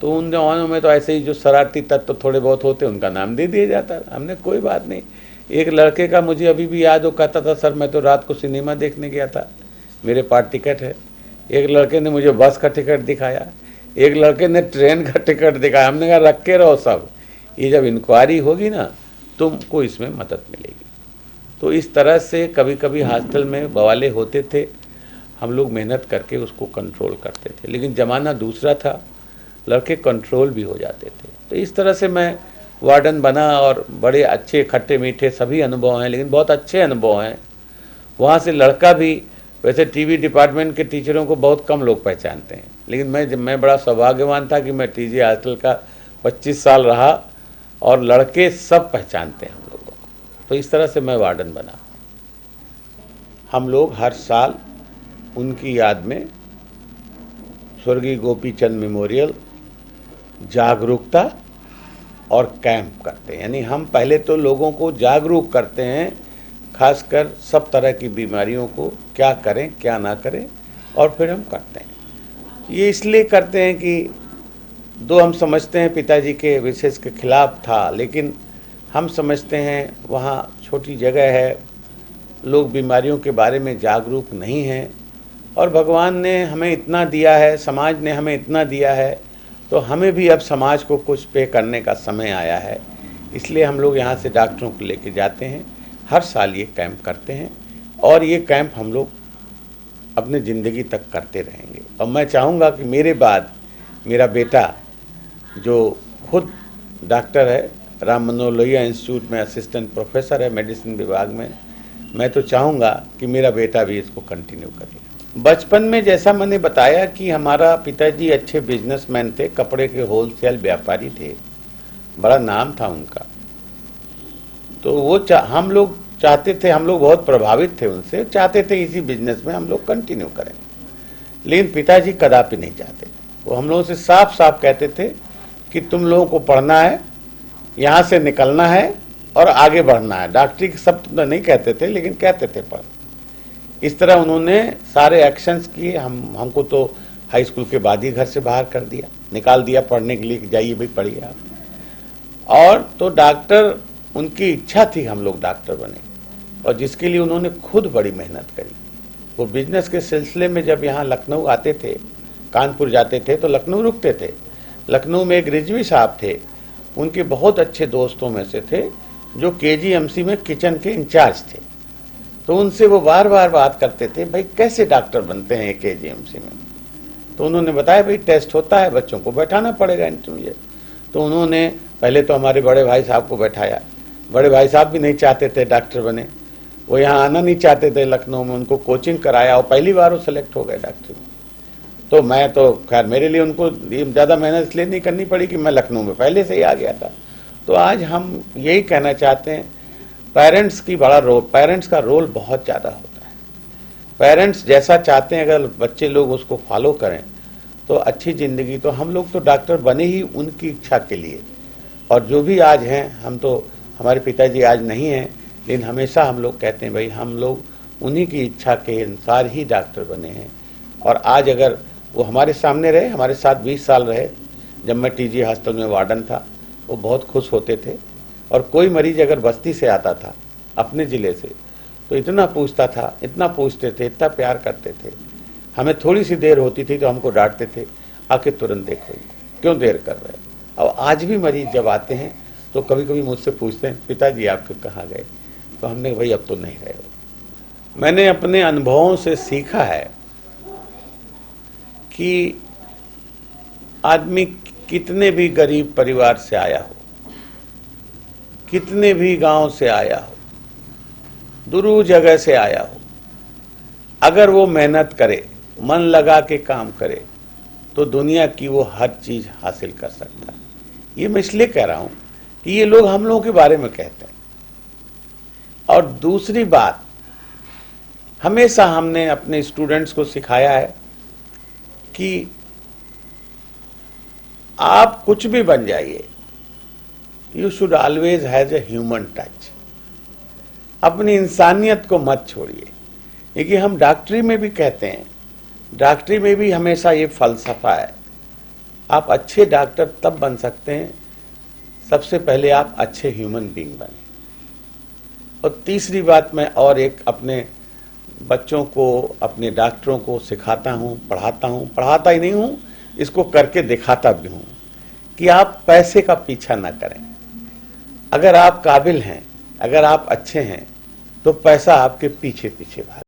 तो उन जमानों में तो ऐसे ही जो शरारती तत्व तो थोड़े बहुत होते उनका नाम दे दिया जाता। हमने कोई बात नहीं। एक लड़के का मुझे अभी भी याद हो, कहता था सर मैं तो रात को सिनेमा देखने गया था, मेरे पास टिकट है। एक लड़के ने मुझे बस का टिकट दिखाया, एक लड़के ने ट्रेन का टिकट दिखाया। हमने कहा रख के रहो सब, ये जब इंक्वायरी होगी ना तुमको इसमें मदद मिलेगी। तो इस तरह से कभी कभी हॉस्टल में बवाले होते थे, हम लोग मेहनत करके उसको कंट्रोल करते थे, लेकिन ज़माना दूसरा था, लड़के कंट्रोल भी हो जाते थे। तो इस तरह से मैं वार्डन बना, और बड़े अच्छे खट्टे मीठे सभी अनुभव हैं, लेकिन बहुत अच्छे अनुभव हैं। वहाँ से लड़का भी, वैसे टीवी डिपार्टमेंट के टीचरों को बहुत कम लोग पहचानते हैं, लेकिन मैं बड़ा सौभाग्यवान था कि मैं टीजी हॉस्टल का 25 साल रहा, और लड़के सब पहचानते हैं हम लोगों को। तो इस तरह से मैं वार्डन बना। हम लोग हर साल उनकी याद में स्वर्गीय गोपी चंद मेमोरियल जागरूकता और कैंप करते हैं। यानी हम पहले तो लोगों को जागरूक करते हैं, खासकर सब तरह की बीमारियों को क्या करें क्या ना करें, और फिर हम करते हैं। ये इसलिए करते हैं कि दो हम समझते हैं पिताजी के विशेष के खिलाफ था, लेकिन हम समझते हैं वहाँ छोटी जगह है, लोग बीमारियों के बारे में जागरूक नहीं हैं, और भगवान ने हमें इतना दिया है, समाज ने हमें इतना दिया है, तो हमें भी अब समाज को कुछ पे करने का समय आया है। इसलिए हम लोग यहाँ से डॉक्टरों को लेके जाते हैं, हर साल ये कैंप करते हैं, और ये कैंप हम लोग अपने ज़िंदगी तक करते रहेंगे। और मैं चाहूँगा कि मेरे बाद मेरा बेटा जो खुद डॉक्टर है, राम मनोहर लोहिया इंस्टीट्यूट में असिस्टेंट प्रोफेसर है मेडिसिन विभाग में, मैं तो चाहूँगा कि मेरा बेटा भी इसको कंटिन्यू करे। बचपन में जैसा मैंने बताया कि हमारा पिताजी अच्छे बिजनेसमैन थे, कपड़े के होलसेल व्यापारी थे, बड़ा नाम था उनका। तो वो हम लोग चाहते थे, हम लोग बहुत प्रभावित थे उनसे, चाहते थे इसी बिजनेस में हम लोग कंटिन्यू करें, लेकिन पिताजी कदापि नहीं चाहते थे। वो हम लोगों से साफ साफ कहते थे कि तुम लोगों को पढ़ना है, यहाँ से निकलना है और आगे बढ़ना है। डॉक्टरी के शब्द तो नहीं कहते थे, लेकिन कहते थे पढ़। इस तरह उन्होंने सारे एक्शंस किए। हमको तो हाई स्कूल के बाद ही घर से बाहर कर दिया, निकाल दिया पढ़ने के लिए, जाइए भाई पढ़िए आप। और तो डॉक्टर, उनकी इच्छा थी हम लोग डॉक्टर बने, और जिसके लिए उन्होंने खुद बड़ी मेहनत करी। वो बिजनेस के सिलसिले में जब यहाँ लखनऊ आते थे, कानपुर जाते थे, तो लखनऊ रुकते थे। लखनऊ में एक रिजवी साहब थे, उनके बहुत अच्छे दोस्तों में से थे, जो KGMC में किचन के इंचार्ज थे। तो उनसे वो बार बार बात करते थे, भाई कैसे डॉक्टर बनते हैं KGMC में। तो उन्होंने बताया भाई टेस्ट होता है, बच्चों को बैठाना पड़ेगा इंटरव्यू। तो उन्होंने पहले तो हमारे बड़े भाई साहब को बैठाया, बड़े भाई साहब भी नहीं चाहते थे डॉक्टर बने, वो यहाँ आना नहीं चाहते थे लखनऊ में, उनको कोचिंग कराया और पहली बार वो सेलेक्ट हो गए डॉक्टर में। तो मैं तो खैर मेरे लिए उनको ज़्यादा मेहनत इसलिए नहीं करनी पड़ी कि मैं लखनऊ में पहले से ही आ गया था। तो आज हम यही कहना चाहते हैं, पेरेंट्स की बड़ा रोल, पेरेंट्स का रोल बहुत ज़्यादा होता है। पेरेंट्स जैसा चाहते हैं अगर बच्चे लोग उसको फॉलो करें तो अच्छी ज़िंदगी। तो हम लोग तो डॉक्टर बने ही उनकी इच्छा के लिए, और जो भी आज हैं, हम तो, हमारे पिताजी आज नहीं हैं, लेकिन हमेशा हम लोग कहते हैं भाई हम लोग उन्हीं की इच्छा के अनुसार ही डॉक्टर बने हैं। और आज अगर वो हमारे सामने रहे, हमारे साथ 20 साल रहे, जब मैं टीजी हॉस्टल में वार्डन था, वो बहुत खुश होते थे। और कोई मरीज अगर बस्ती से आता था अपने ज़िले से तो इतना पूछता था, इतना पूछते थे, इतना प्यार करते थे। हमें थोड़ी सी देर होती थी तो हमको डांटते थे, आके तुरंत देखो क्यों देर कर रहे हो। और आज भी मरीज जब आते हैं तो कभी कभी मुझसे पूछते हैं पिताजी आपके कहाँ गए, तो हमने भाई अब तो नहीं रहे हो। मैंने अपने अनुभवों से सीखा है कि आदमी कितने भी गरीब परिवार से आया हो, कितने भी गांव से आया हो, दूर जगह से आया हो, अगर वो मेहनत करे, मन लगा के काम करे, तो दुनिया की वो हर चीज हासिल कर सकता है। ये मैं इसलिए कह रहा हूं कि ये लोग हम लोगों के बारे में कहते हैं। और दूसरी बात, हमेशा हमने अपने स्टूडेंट्स को सिखाया है कि आप कुछ भी बन जाइए, you should always has a human touch. अपनी इंसानियत को मत छोड़िए। क्योंकि हम डॉक्टरी में भी कहते हैं, डॉक्टरी में भी हमेशा ये फलसफा है, आप अच्छे डॉक्टर तब बन सकते हैं सबसे पहले आप अच्छे ह्यूमन बीइंग बने। और तीसरी बात, मैं और एक अपने बच्चों को, अपने डॉक्टरों को सिखाता हूँ, पढ़ाता ही नहीं हूँ, इसको करके दिखाता भी हूँ कि आप पैसे का पीछा ना करें। अगर आप काबिल हैं, अगर आप अच्छे हैं, तो पैसा आपके पीछे पीछे भागे।